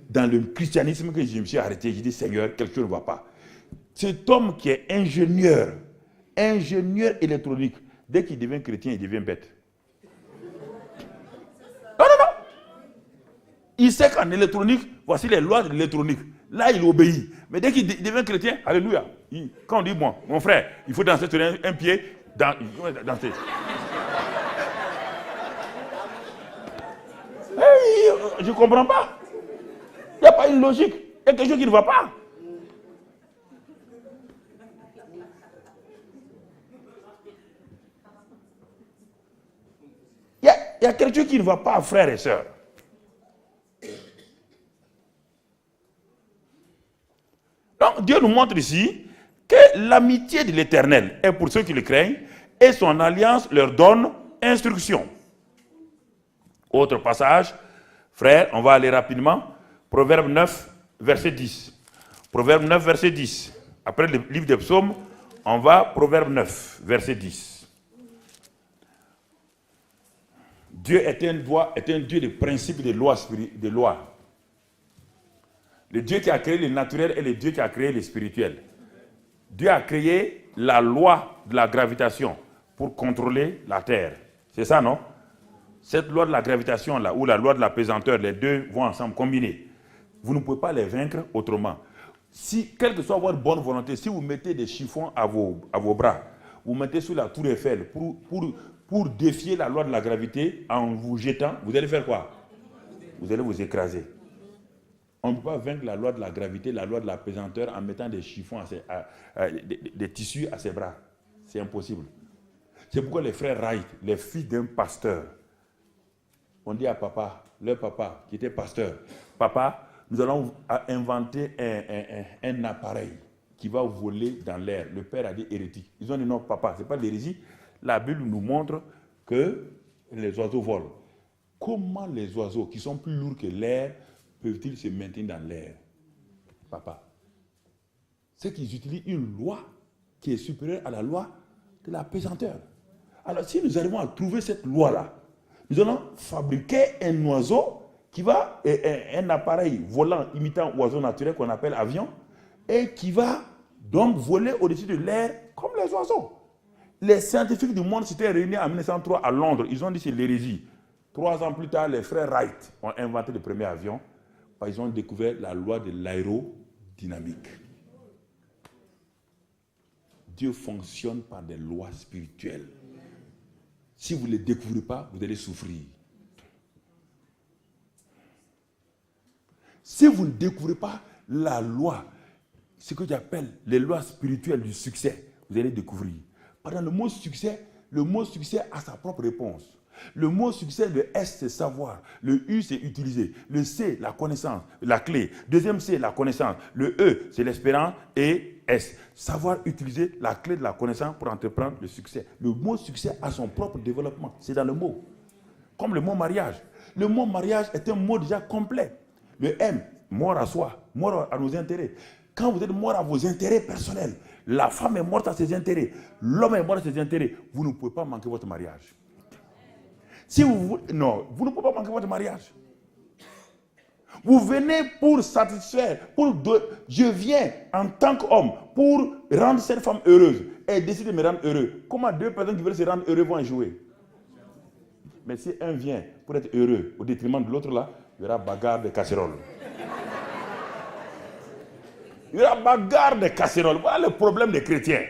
A: dans le christianisme que je me suis arrêté. J'ai dit, Seigneur, quelque chose ne va pas. Cet homme qui est ingénieur électronique, dès qu'il devient chrétien, il devient bête. Non. Il sait qu'en électronique, voici les lois de l'électronique. Là, il obéit. Mais dès qu'il devient chrétien, alléluia. Quand on dit, bon, mon frère, il faut danser sur un pied, danser. Je ne comprends pas. Il n'y a pas une logique. Il y a quelque chose qui ne va pas. Il y a quelque chose qui ne va pas, frères et sœurs. Donc, Dieu nous montre ici que l'amitié de l'Éternel est pour ceux qui le craignent et son alliance leur donne instruction. Autre passage, frère, on va aller rapidement. Proverbe 9, verset 10. Proverbe 9, verset 10. Après le livre des psaumes, on va Proverbe 9, verset 10. Dieu est un Dieu de principes, de lois. Le Dieu qui a créé le naturel est le Dieu qui a créé le spirituel. Dieu a créé la loi de la gravitation pour contrôler la terre. C'est ça, non? Cette loi de la gravitation là, ou la loi de la pesanteur, les deux vont ensemble, combinés. Vous ne pouvez pas les vaincre autrement. Si, quelle que soit votre bonne volonté, si vous mettez des chiffons à vos bras, vous mettez sur la tour Eiffel pour défier la loi de la gravité en vous jetant, vous allez faire quoi? Vous allez vous écraser. On ne peut pas vaincre la loi de la gravité, la loi de la pesanteur en mettant des chiffons, des tissus à ses bras. C'est impossible. C'est pourquoi les frères Wright, les filles d'un pasteur, on dit à papa, leur papa qui était pasteur, papa, nous allons inventer un appareil qui va voler dans l'air. Le père a dit hérétique. Ils ont dit non, papa, ce n'est pas l'hérésie. La Bible nous montre que les oiseaux volent. Comment les oiseaux qui sont plus lourds que l'air peuvent-ils se maintenir dans l'air? Papa, c'est qu'ils utilisent une loi qui est supérieure à la loi de la pesanteur. Alors si nous arrivons à trouver cette loi-là, nous allons fabriquer un oiseau qui va, un appareil volant imitant oiseau naturel qu'on appelle avion, et qui va donc voler au-dessus de l'air comme les oiseaux. Les scientifiques du monde s'étaient réunis en 1903 à Londres. Ils ont dit c'est l'hérésie. 3 ans plus tard, les frères Wright ont inventé le premier avion. Ils ont découvert la loi de l'aérodynamique. Dieu fonctionne par des lois spirituelles. Si vous ne les découvrez pas, vous allez souffrir. Si vous ne découvrez pas la loi, ce que j'appelle les lois spirituelles du succès, vous allez découvrir. Pendant le mot succès a sa propre réponse. Le mot succès, le S, c'est savoir. Le U, c'est utiliser. Le C, la connaissance, la clé. Deuxième C, la connaissance. Le E, c'est l'espérance. Et S, savoir utiliser la clé de la connaissance pour entreprendre le succès. Le mot succès a son propre développement. C'est dans le mot. Comme le mot mariage. Le mot mariage est un mot déjà complet. Le M, mort à soi, mort à nos intérêts. Quand vous êtes mort à vos intérêts personnels, la femme est morte à ses intérêts, l'homme est mort à ses intérêts, vous ne pouvez pas manquer votre mariage. Si vous ne pouvez pas manquer votre mariage. Vous venez pour satisfaire, je viens en tant qu'homme pour rendre cette femme heureuse et décider de me rendre heureux. Comment 2 personnes qui veulent se rendre heureux vont jouer? Mais si un vient pour être heureux au détriment de l'autre là, il y aura bagarre de casseroles. Il y aura bagarre de casseroles. Voilà le problème des chrétiens.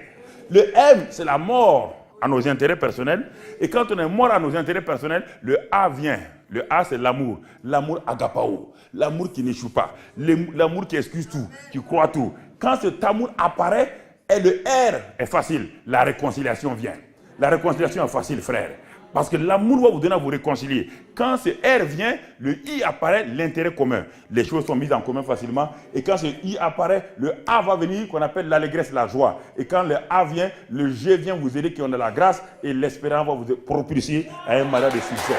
A: Le M, c'est la mort à nos intérêts personnels. Et quand on est mort à nos intérêts personnels, le A vient. Le A, c'est l'amour. L'amour agapao. L'amour qui n'échoue pas. L'amour qui excuse tout, qui croit tout. Quand cet amour apparaît, et le R est facile, la réconciliation vient. La réconciliation est facile, frère. Parce que l'amour va vous donner à vous réconcilier. Quand ce R vient, le I apparaît, l'intérêt commun. Les choses sont mises en commun facilement. Et quand ce I apparaît, le A va venir, qu'on appelle l'allégresse, la joie. Et quand le A vient, le G vient vous aider, qui ont de la grâce. Et l'espérance va vous propulser à un mariage de succès.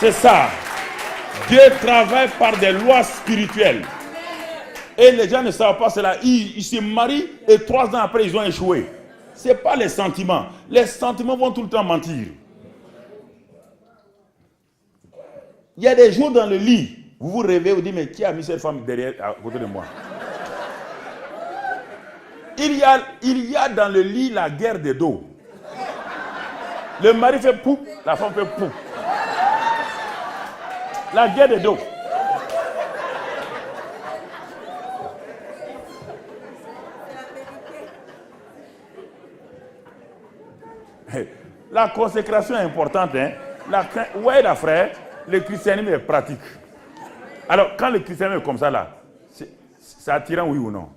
A: C'est ça. Dieu travaille par des lois spirituelles. Et les gens ne savent pas cela. Ils se marient et 3 ans après, ils ont échoué. Ce n'est pas les sentiments. Les sentiments vont tout le temps mentir. Il y a des jours dans le lit, vous vous réveillez, vous dites, mais qui a mis cette femme derrière, à côté de moi? Il y a dans le lit la guerre des dos. Le mari fait poup, la femme fait poup. La guerre des dos. La consécration est importante. Hein? Ouais, la frère, le christianisme est pratique. Alors, quand le christianisme est comme ça, là, c'est attirant, oui ou non?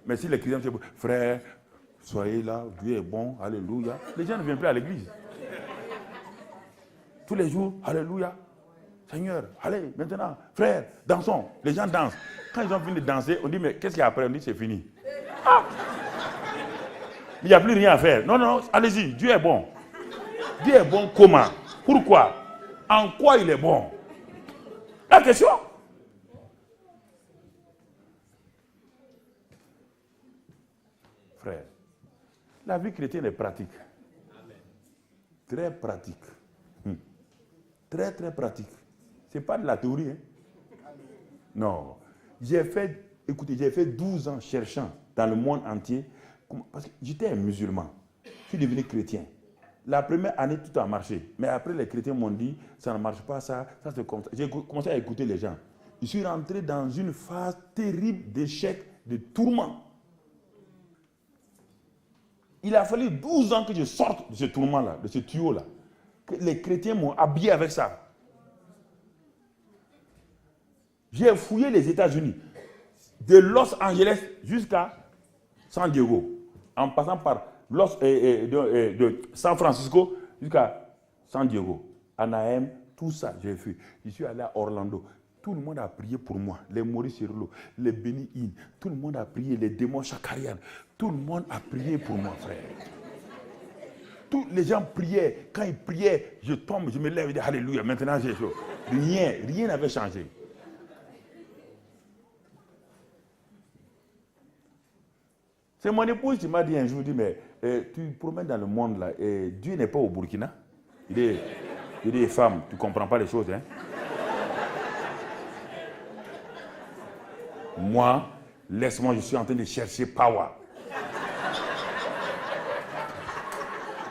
A: Mais si le christianisme dit, frère, soyez là, Dieu est bon, alléluia, les gens ne viennent plus à l'église. Tous les jours, alléluia, Seigneur, allez, maintenant, frère, dansons. Les gens dansent. Quand ils ont fini de danser, on dit, mais qu'est-ce qu'il y a après? On dit, c'est fini. Ah! Il n'y a plus rien à faire. Non, non, allez-y, Dieu est bon. Dieu est bon comment? Pourquoi? En quoi il est bon? La question. Frère, la vie chrétienne est pratique. Très pratique. Très, très pratique. Ce n'est pas de la théorie. Hein? Non. J'ai fait 12 ans cherchant dans le monde entier. Parce que j'étais un musulman. Je suis devenu chrétien. La première année, tout a marché. Mais après, les chrétiens m'ont dit, ça ne marche pas, ça c'est comme ça. J'ai commencé à écouter les gens. Je suis rentré dans une phase terrible d'échec, de tourment. Il a fallu 12 ans que je sorte de ce tourment-là, de ce tuyau-là. Que les chrétiens m'ont habillé avec ça. J'ai fouillé les États-Unis, de Los Angeles jusqu'à San Diego, en passant par de San Francisco jusqu'à San Diego, Anaheim, tout ça, j'ai fait. Je suis allé à Orlando. Tout le monde a prié pour moi. Les Maurice Cirilo, les Benny Hinn, tout le monde a prié. Les démons Chakarian, tout le monde a prié pour moi, frère. Tous les gens priaient. Quand ils priaient, je tombe, je me lève et je dis Alléluia. Maintenant, j'ai chaud. Rien n'avait changé. C'est mon épouse qui m'a dit un jour, mais tu promènes dans le monde là, et Dieu n'est pas au Burkina. Il dit, femme, tu ne comprends pas les choses. Hein? Moi, laisse-moi, je suis en train de chercher power.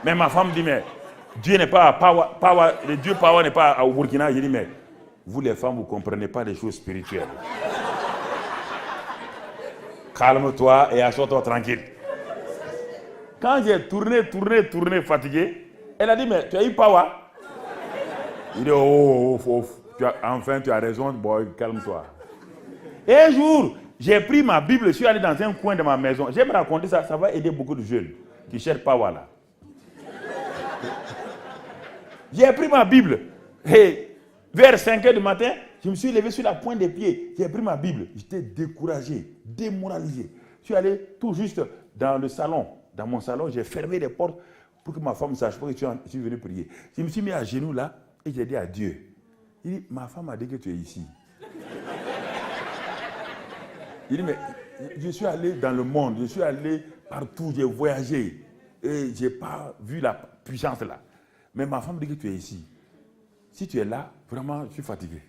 A: Mais ma femme dit, mais Dieu n'est pas à power, le Dieu power n'est pas au Burkina. Je dis, mais vous les femmes, vous ne comprenez pas les choses spirituelles. Calme-toi et assois-toi tranquille. Quand j'ai tourné, fatigué, elle a dit, mais tu as eu power? Il dit, enfin tu as raison, boy, calme-toi. Et un jour, j'ai pris ma Bible, je suis allé dans un coin de ma maison. J'aime raconter ça, ça va aider beaucoup de jeunes qui cherchent power là. J'ai pris ma Bible et vers 5 h du matin, je me suis levé sur la pointe des pieds. J'ai pris ma Bible. J'étais découragé, démoralisé. Je suis allé tout juste dans le salon. Dans mon salon, j'ai fermé les portes pour que ma femme ne sache pas que je suis venu prier. Je me suis mis à genoux là et j'ai dit à Dieu. Il dit, ma femme a dit que tu es ici. Il dit, mais je suis allé dans le monde, je suis allé partout, j'ai voyagé. Et je n'ai pas vu la puissance là. Mais ma femme dit que tu es ici. Si tu es là, vraiment, je suis fatigué.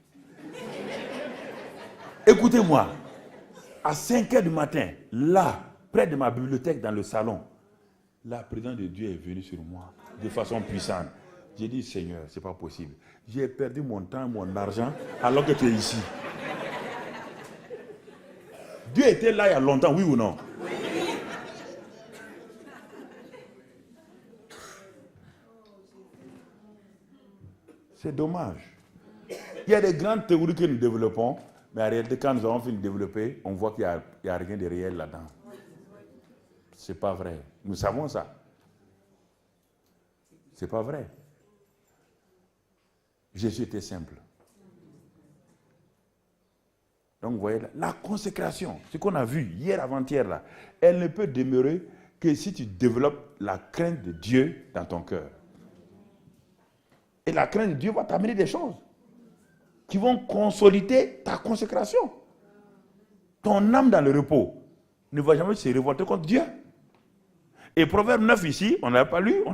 A: Écoutez-moi, à 5 h du matin, là, près de ma bibliothèque dans le salon, la présence de Dieu est venue sur moi de façon puissante. J'ai dit, Seigneur, ce n'est pas possible. J'ai perdu mon temps, mon argent, alors que tu es ici. Dieu était là il y a longtemps, oui ou non? C'est dommage. Il y a des grandes théories que nous développons, mais en réalité, quand nous avons fini de développer, on voit qu'il n'y a rien de réel là-dedans. Ce n'est pas vrai. Nous savons ça. Ce n'est pas vrai. Jésus était simple. Donc, vous voyez, la consécration, ce qu'on a vu hier, avant-hier, là, elle ne peut demeurer que si tu développes la crainte de Dieu dans ton cœur. Et la crainte de Dieu va t'amener des choses qui vont consolider ta consécration. Ton âme dans le repos ne va jamais se révolter contre Dieu. Et Proverbe 9 ici, on ne l'a pas lu,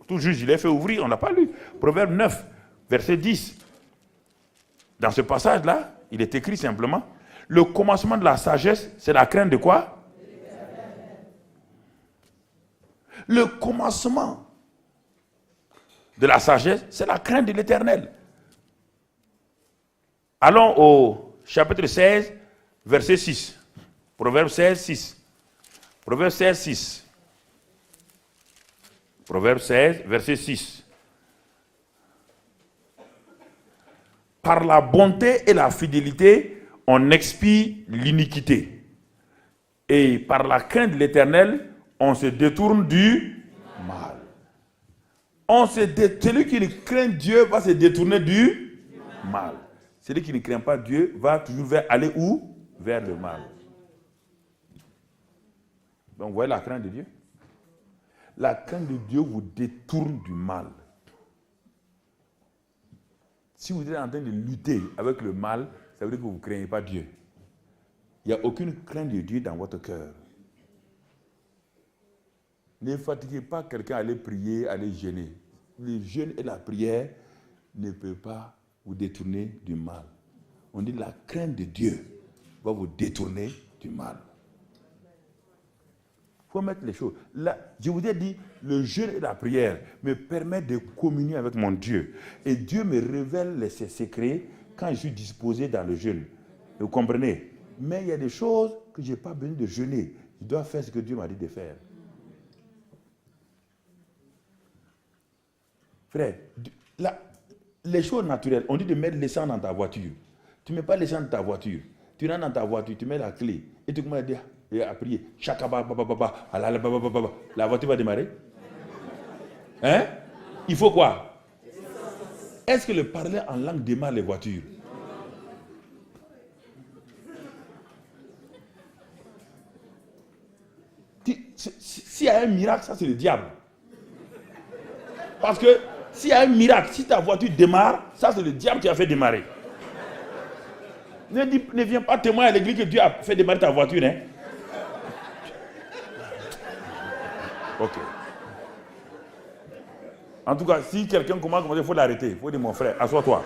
A: Tout juste, il est fait ouvrir, on ne l'a pas lu. Proverbe 9, verset 10. Dans ce passage-là, il est écrit simplement, le commencement de la sagesse, c'est la crainte de quoi? Le commencement de la sagesse, c'est la crainte de l'Éternel. Allons au chapitre 16, verset 6. Proverbe 16, 6. Proverbe 16, 6. Proverbe 16, verset 6. Par la bonté et la fidélité, on expie l'iniquité. Et par la crainte de l'Éternel, on se détourne du mal. Celui qui craint Dieu va se détourner du mal. Celui qui ne craint pas Dieu va toujours aller où? Vers le mal. Donc vous voyez la crainte de Dieu? La crainte de Dieu vous détourne du mal. Si vous êtes en train de lutter avec le mal, ça veut dire que vous ne craignez pas Dieu. Il n'y a aucune crainte de Dieu dans votre cœur. Ne fatiguez pas quelqu'un à aller prier, à aller jeûner. Le jeûne et la prière ne peuvent pas vous détourner du mal. On dit la crainte de Dieu va vous détourner du mal. Il faut mettre les choses. Là, je vous ai dit, le jeûne et la prière me permettent de communier avec mon Dieu. Et Dieu me révèle ses secrets quand je suis disposé dans le jeûne. Vous comprenez? Mais il y a des choses que je n'ai pas besoin de jeûner. Je dois faire ce que Dieu m'a dit de faire. Frère, là, les choses naturelles, on dit de mettre l'essence dans ta voiture. Tu ne mets pas l'essence dans ta voiture. Tu rentres dans ta voiture, tu mets la clé et tu commences à prier. La voiture va démarrer. Hein? Il faut quoi? Est-ce que le parler en langue démarre les voitures? S'il y a un miracle, ça c'est le diable. Parce que s'il y a un miracle, si ta voiture démarre, ça c'est le diable qui a fait démarrer. Ne viens pas témoigner à l'église que Dieu a fait démarrer ta voiture. Hein? Ok. En tout cas, si quelqu'un commence, il faut l'arrêter. Il faut dire, mon frère, assois-toi.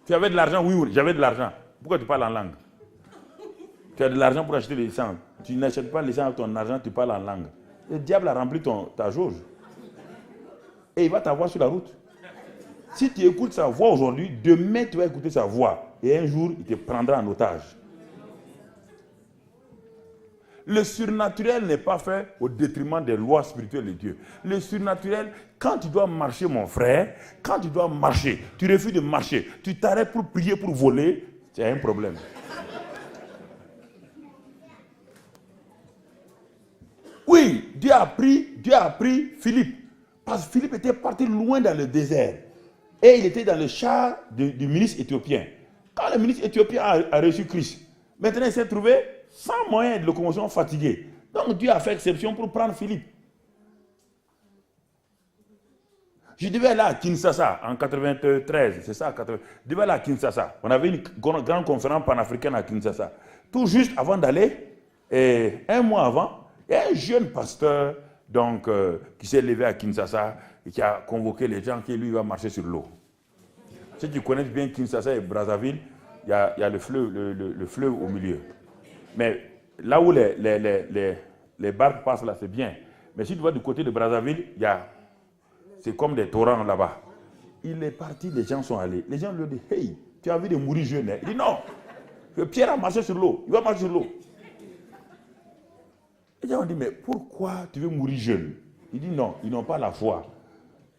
A: Tu avais de l'argent? Oui, j'avais de l'argent. Pourquoi tu parles en langue? Tu as de l'argent pour acheter l'essence. Tu n'achètes pas l'essence avec ton argent, tu parles en langue. Le diable a rempli ta jauge. Et il va t'avoir sur la route. Si tu écoutes sa voix aujourd'hui, demain tu vas écouter sa voix. Et un jour, il te prendra en otage. Le surnaturel n'est pas fait au détriment des lois spirituelles de Dieu. Le surnaturel, quand tu dois marcher, mon frère, quand tu dois marcher, tu refuses de marcher, tu t'arrêtes pour prier, pour voler, c'est un problème. Oui, Dieu a pris Philippe. Parce que Philippe était parti loin dans le désert. Et il était dans le char du ministre éthiopien. Quand le ministre éthiopien a reçu Christ, maintenant il s'est trouvé sans moyen de locomotion, fatigué. Donc Dieu a fait exception pour prendre Philippe. Je devais aller à Kinshasa en 93, c'est ça, je devais aller à Kinshasa. On avait une grande conférence panafricaine à Kinshasa. Tout juste avant d'aller, un mois avant, il y a un jeune pasteur donc, qui s'est levé à Kinshasa et qui a convoqué les gens qui lui va marcher sur l'eau. Si tu connais bien Kinshasa et Brazzaville, il y a le fleuve au milieu. Mais là où les barques passent là, c'est bien. Mais si tu vas du côté de Brazzaville, c'est comme des torrents là-bas. Il est parti, les gens sont allés. Les gens lui disent, hey, tu as envie de mourir jeune? Hein? Il dit non, Pierre a marché sur l'eau, il va marcher sur l'eau. Les gens ont dit, mais pourquoi tu veux mourir jeune? Il dit non, ils n'ont pas la foi.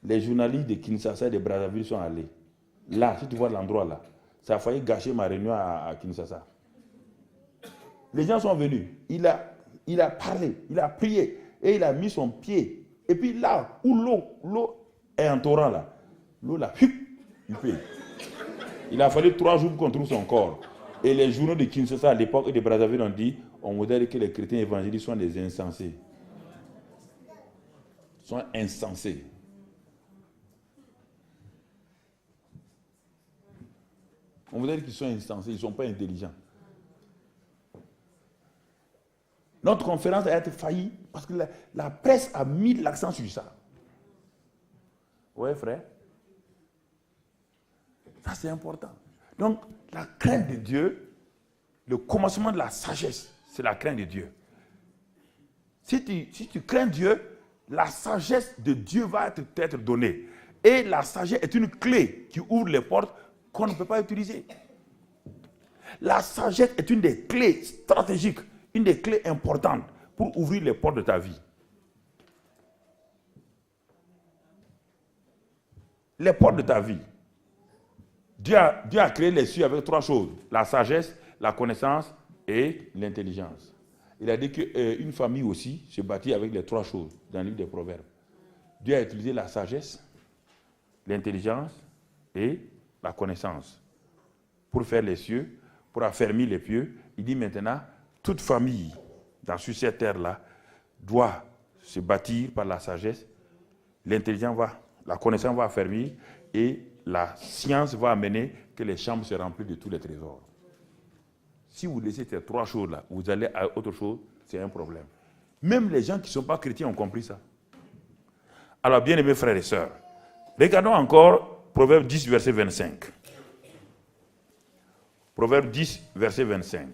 A: Les journalistes de Kinshasa et de Brazzaville sont allés. Là, si tu vois l'endroit là, ça a failli gâcher ma réunion à Kinshasa. Les gens sont venus. Il a parlé, il a prié et il a mis son pied. Et puis là où l'eau est en torrent là, l'eau là, il paye. Il a fallu 3 jours pour qu'on trouve son corps. Et les journaux de Kinshasa à l'époque et de Brazzaville ont dit, on modèle que les chrétiens évangéliques sont des insensés. Ils sont insensés. On vous a dit qu'ils sont insensés, ils ne sont pas intelligents. Notre conférence a été faillie parce que la presse a mis l'accent sur ça. Oui, frère. Ça, c'est important. Donc, la crainte de Dieu, le commencement de la sagesse, c'est la crainte de Dieu. Si tu crains Dieu, la sagesse de Dieu va t'être donnée. Et la sagesse est une clé qui ouvre les portes qu'on ne peut pas utiliser. La sagesse est une des clés stratégiques, une des clés importantes pour ouvrir les portes de ta vie. Les portes de ta vie. Dieu a créé les cieux avec 3 choses. La sagesse, la connaissance et l'intelligence. Il a dit qu'une famille aussi se bâtit avec les 3 choses dans le livre des Proverbes. Dieu a utilisé la sagesse, l'intelligence et la connaissance pour faire les cieux, pour affermir les pieux. Il dit maintenant, toute famille sur cette terre-là doit se bâtir par la sagesse, l'intelligence la connaissance va affermir et la science va amener que les chambres se remplissent de tous les trésors. Si vous laissez ces 3 choses-là, vous allez à autre chose, c'est un problème. Même les gens qui ne sont pas chrétiens ont compris ça. Alors, bien-aimés frères et sœurs, regardons encore Proverbe 10, verset 25. Proverbe 10, verset 25.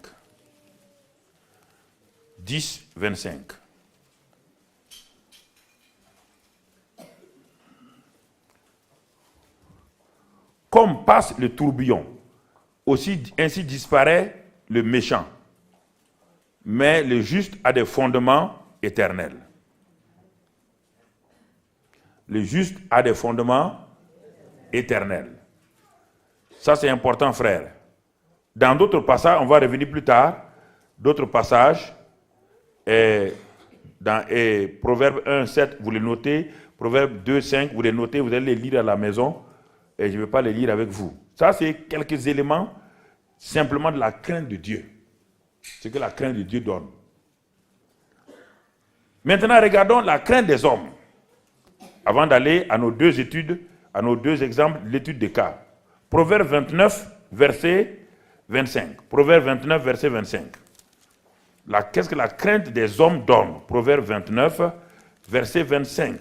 A: 10, 25. Comme passe le tourbillon, ainsi disparaît le méchant. Mais le juste a des fondements éternels. Le juste a des fondements éternels. Ça, c'est important, frère. Dans d'autres passages, on va revenir plus tard, d'autres passages, dans Proverbe 1, 7, vous les notez, Proverbe 2, 5, vous les notez, vous allez les lire à la maison, et je ne vais pas les lire avec vous. Ça, c'est quelques éléments simplement de la crainte de Dieu. Ce que la crainte de Dieu donne. Maintenant, regardons la crainte des hommes. Avant d'aller à nos 2 études, à nos 2 exemples, l'étude des cas. Proverbe 29, verset 25. Proverbe 29, verset 25. Qu'est-ce que la crainte des hommes donne? Proverbe 29, verset 25.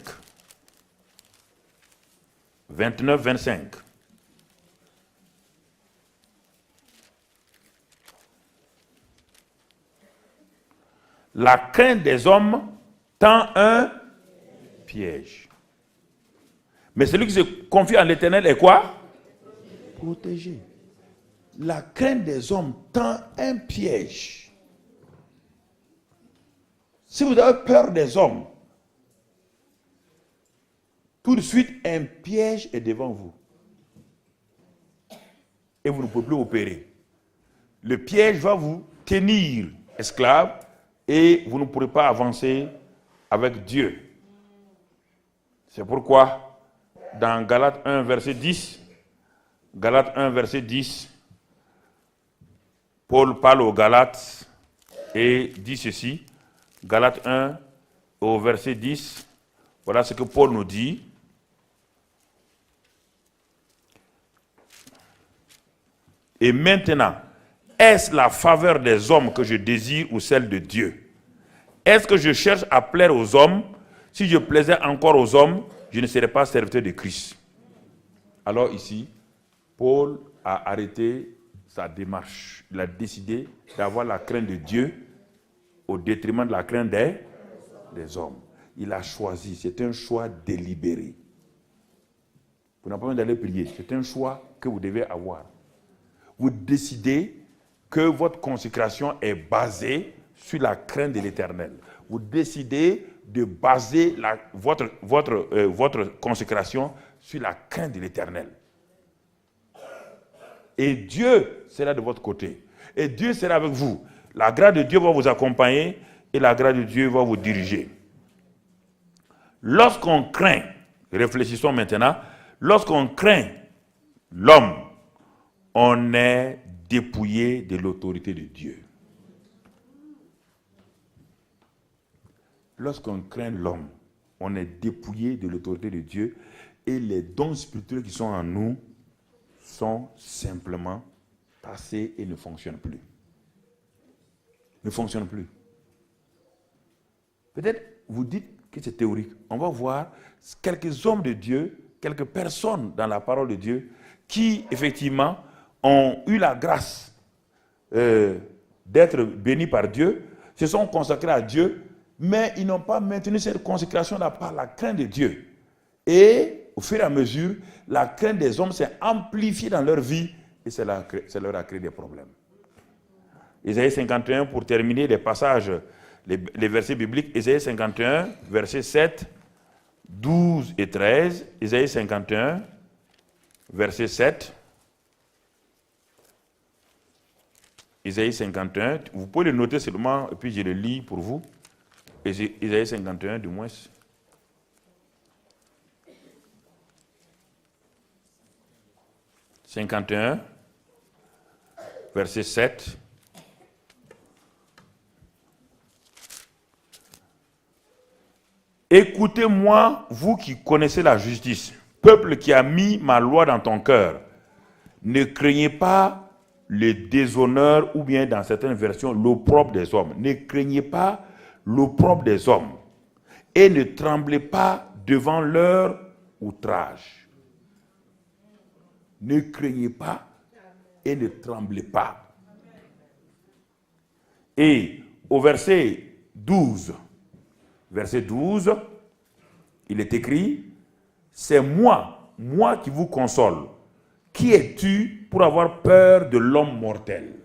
A: 29, 25. La crainte des hommes tend un piège. Mais celui qui se confie en l'Éternel est quoi? Protégé. La crainte des hommes tend un piège. Si vous avez peur des hommes, tout de suite, un piège est devant vous. Et vous ne pouvez plus opérer. Le piège va vous tenir esclave et vous ne pourrez pas avancer avec Dieu. C'est pourquoi, dans Galates 1, verset 10, Paul parle aux Galates et dit ceci. Galates 1, au verset 10, voilà ce que Paul nous dit. Et maintenant, est-ce la faveur des hommes que je désire ou celle de Dieu? Est-ce que je cherche à plaire aux hommes? Si je plaisais encore aux hommes, je ne serais pas serviteur de Christ. Alors ici, Paul a arrêté sa démarche. Il a décidé d'avoir la crainte de Dieu au détriment de la crainte des hommes. Il a choisi, c'est un choix délibéré. Vous n'avez pas besoin d'aller prier, c'est un choix que vous devez avoir. Vous décidez que votre consécration est basée sur la crainte de l'Éternel. Vous décidez de baser votre consécration sur la crainte de l'Éternel. Et Dieu sera de votre côté. Et Dieu sera avec vous. La grâce de Dieu va vous accompagner et la grâce de Dieu va vous diriger. Lorsqu'on craint, réfléchissons maintenant, lorsqu'on craint l'homme, on est dépouillé de l'autorité de Dieu. Lorsqu'on craint l'homme, on est dépouillé de l'autorité de Dieu et les dons spirituels qui sont en nous sont simplement passé et ne fonctionne plus. Ne fonctionne plus. Peut-être vous dites que c'est théorique. On va voir quelques hommes de Dieu, quelques personnes dans la parole de Dieu qui, effectivement, ont eu la grâce d'être bénis par Dieu, se sont consacrés à Dieu, mais ils n'ont pas maintenu cette consécration-là par la crainte de Dieu. Et au fur et à mesure, la crainte des hommes s'est amplifiée dans leur vie et ça leur a créé des problèmes. Isaïe 51, pour terminer les passages, les versets bibliques, Isaïe 51, versets 7, 12 et 13, Isaïe 51, verset 7, Isaïe 51, vous pouvez le noter seulement, et puis je le lis pour vous. Isaïe 51, du moins. « 51, verset 7. Écoutez-moi, vous qui connaissez la justice, peuple qui a mis ma loi dans ton cœur. Ne craignez pas le déshonneur ou bien dans certaines versions l'opprobre des hommes. Ne craignez pas l'opprobre des hommes et ne tremblez pas devant leur outrage. Ne craignez pas et ne tremblez pas. Et au verset 12, il est écrit, c'est moi qui vous console. Qui es-tu pour avoir peur de l'homme mortel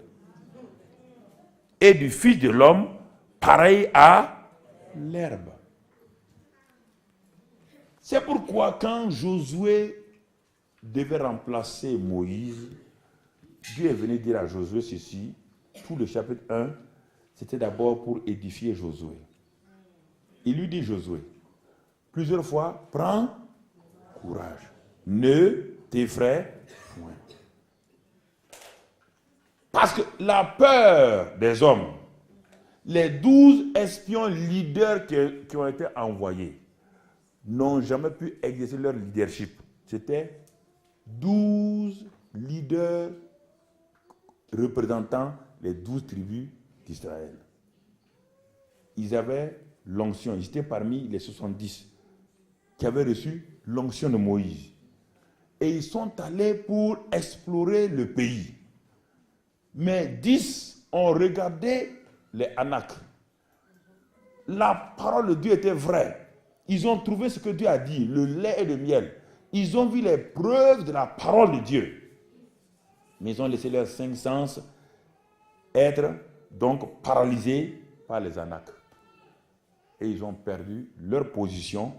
A: et du Fils de l'homme pareil à l'herbe? C'est pourquoi quand Josué devait remplacer Moïse, Dieu est venu dire à Josué ceci, tout le chapitre 1, c'était d'abord pour édifier Josué. Il lui dit Josué, plusieurs fois, prends courage, ne t'effraie point. Parce que la peur des hommes, les 12 espions leaders qui ont été envoyés, n'ont jamais pu exercer leur leadership. C'était 12 leaders représentant les 12 tribus d'Israël. Ils avaient l'onction, ils étaient parmi les 70 qui avaient reçu l'onction de Moïse. Et ils sont allés pour explorer le pays. Mais 10 ont regardé les Anak. La parole de Dieu était vraie. Ils ont trouvé ce que Dieu a dit, le lait et le miel. Ils ont vu les preuves de la parole de Dieu. Mais ils ont laissé leurs 5 sens être donc paralysés par les Anak. Et ils ont perdu leur position,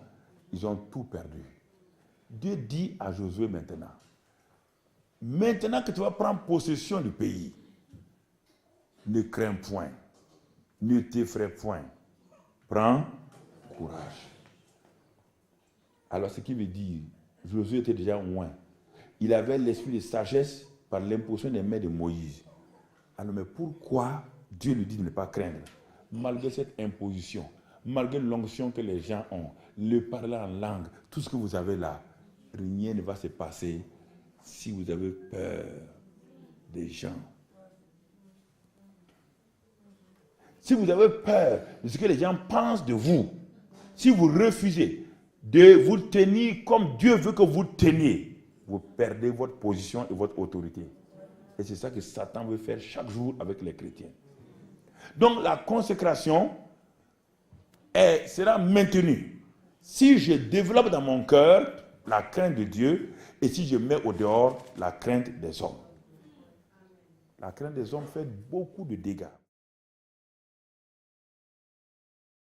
A: ils ont tout perdu. Dieu dit à Josué maintenant que tu vas prendre possession du pays, ne crains point, ne t'effraie point, prends courage. Alors ce qui veut dire, Josué était déjà loin. Il avait l'esprit de sagesse par l'imposition des mains de Moïse. Alors mais pourquoi Dieu lui dit de ne pas craindre? Malgré cette imposition, malgré l'onction que les gens ont, le parler en langue, tout ce que vous avez là, rien ne va se passer si vous avez peur des gens. Si vous avez peur de ce que les gens pensent de vous, si vous refusez de vous tenir comme Dieu veut que vous teniez, vous perdez votre position et votre autorité. Et c'est ça que Satan veut faire chaque jour avec les chrétiens. Donc la consécration sera maintenue si je développe dans mon cœur la crainte de Dieu et si je mets au dehors la crainte des hommes. La crainte des hommes fait beaucoup de dégâts.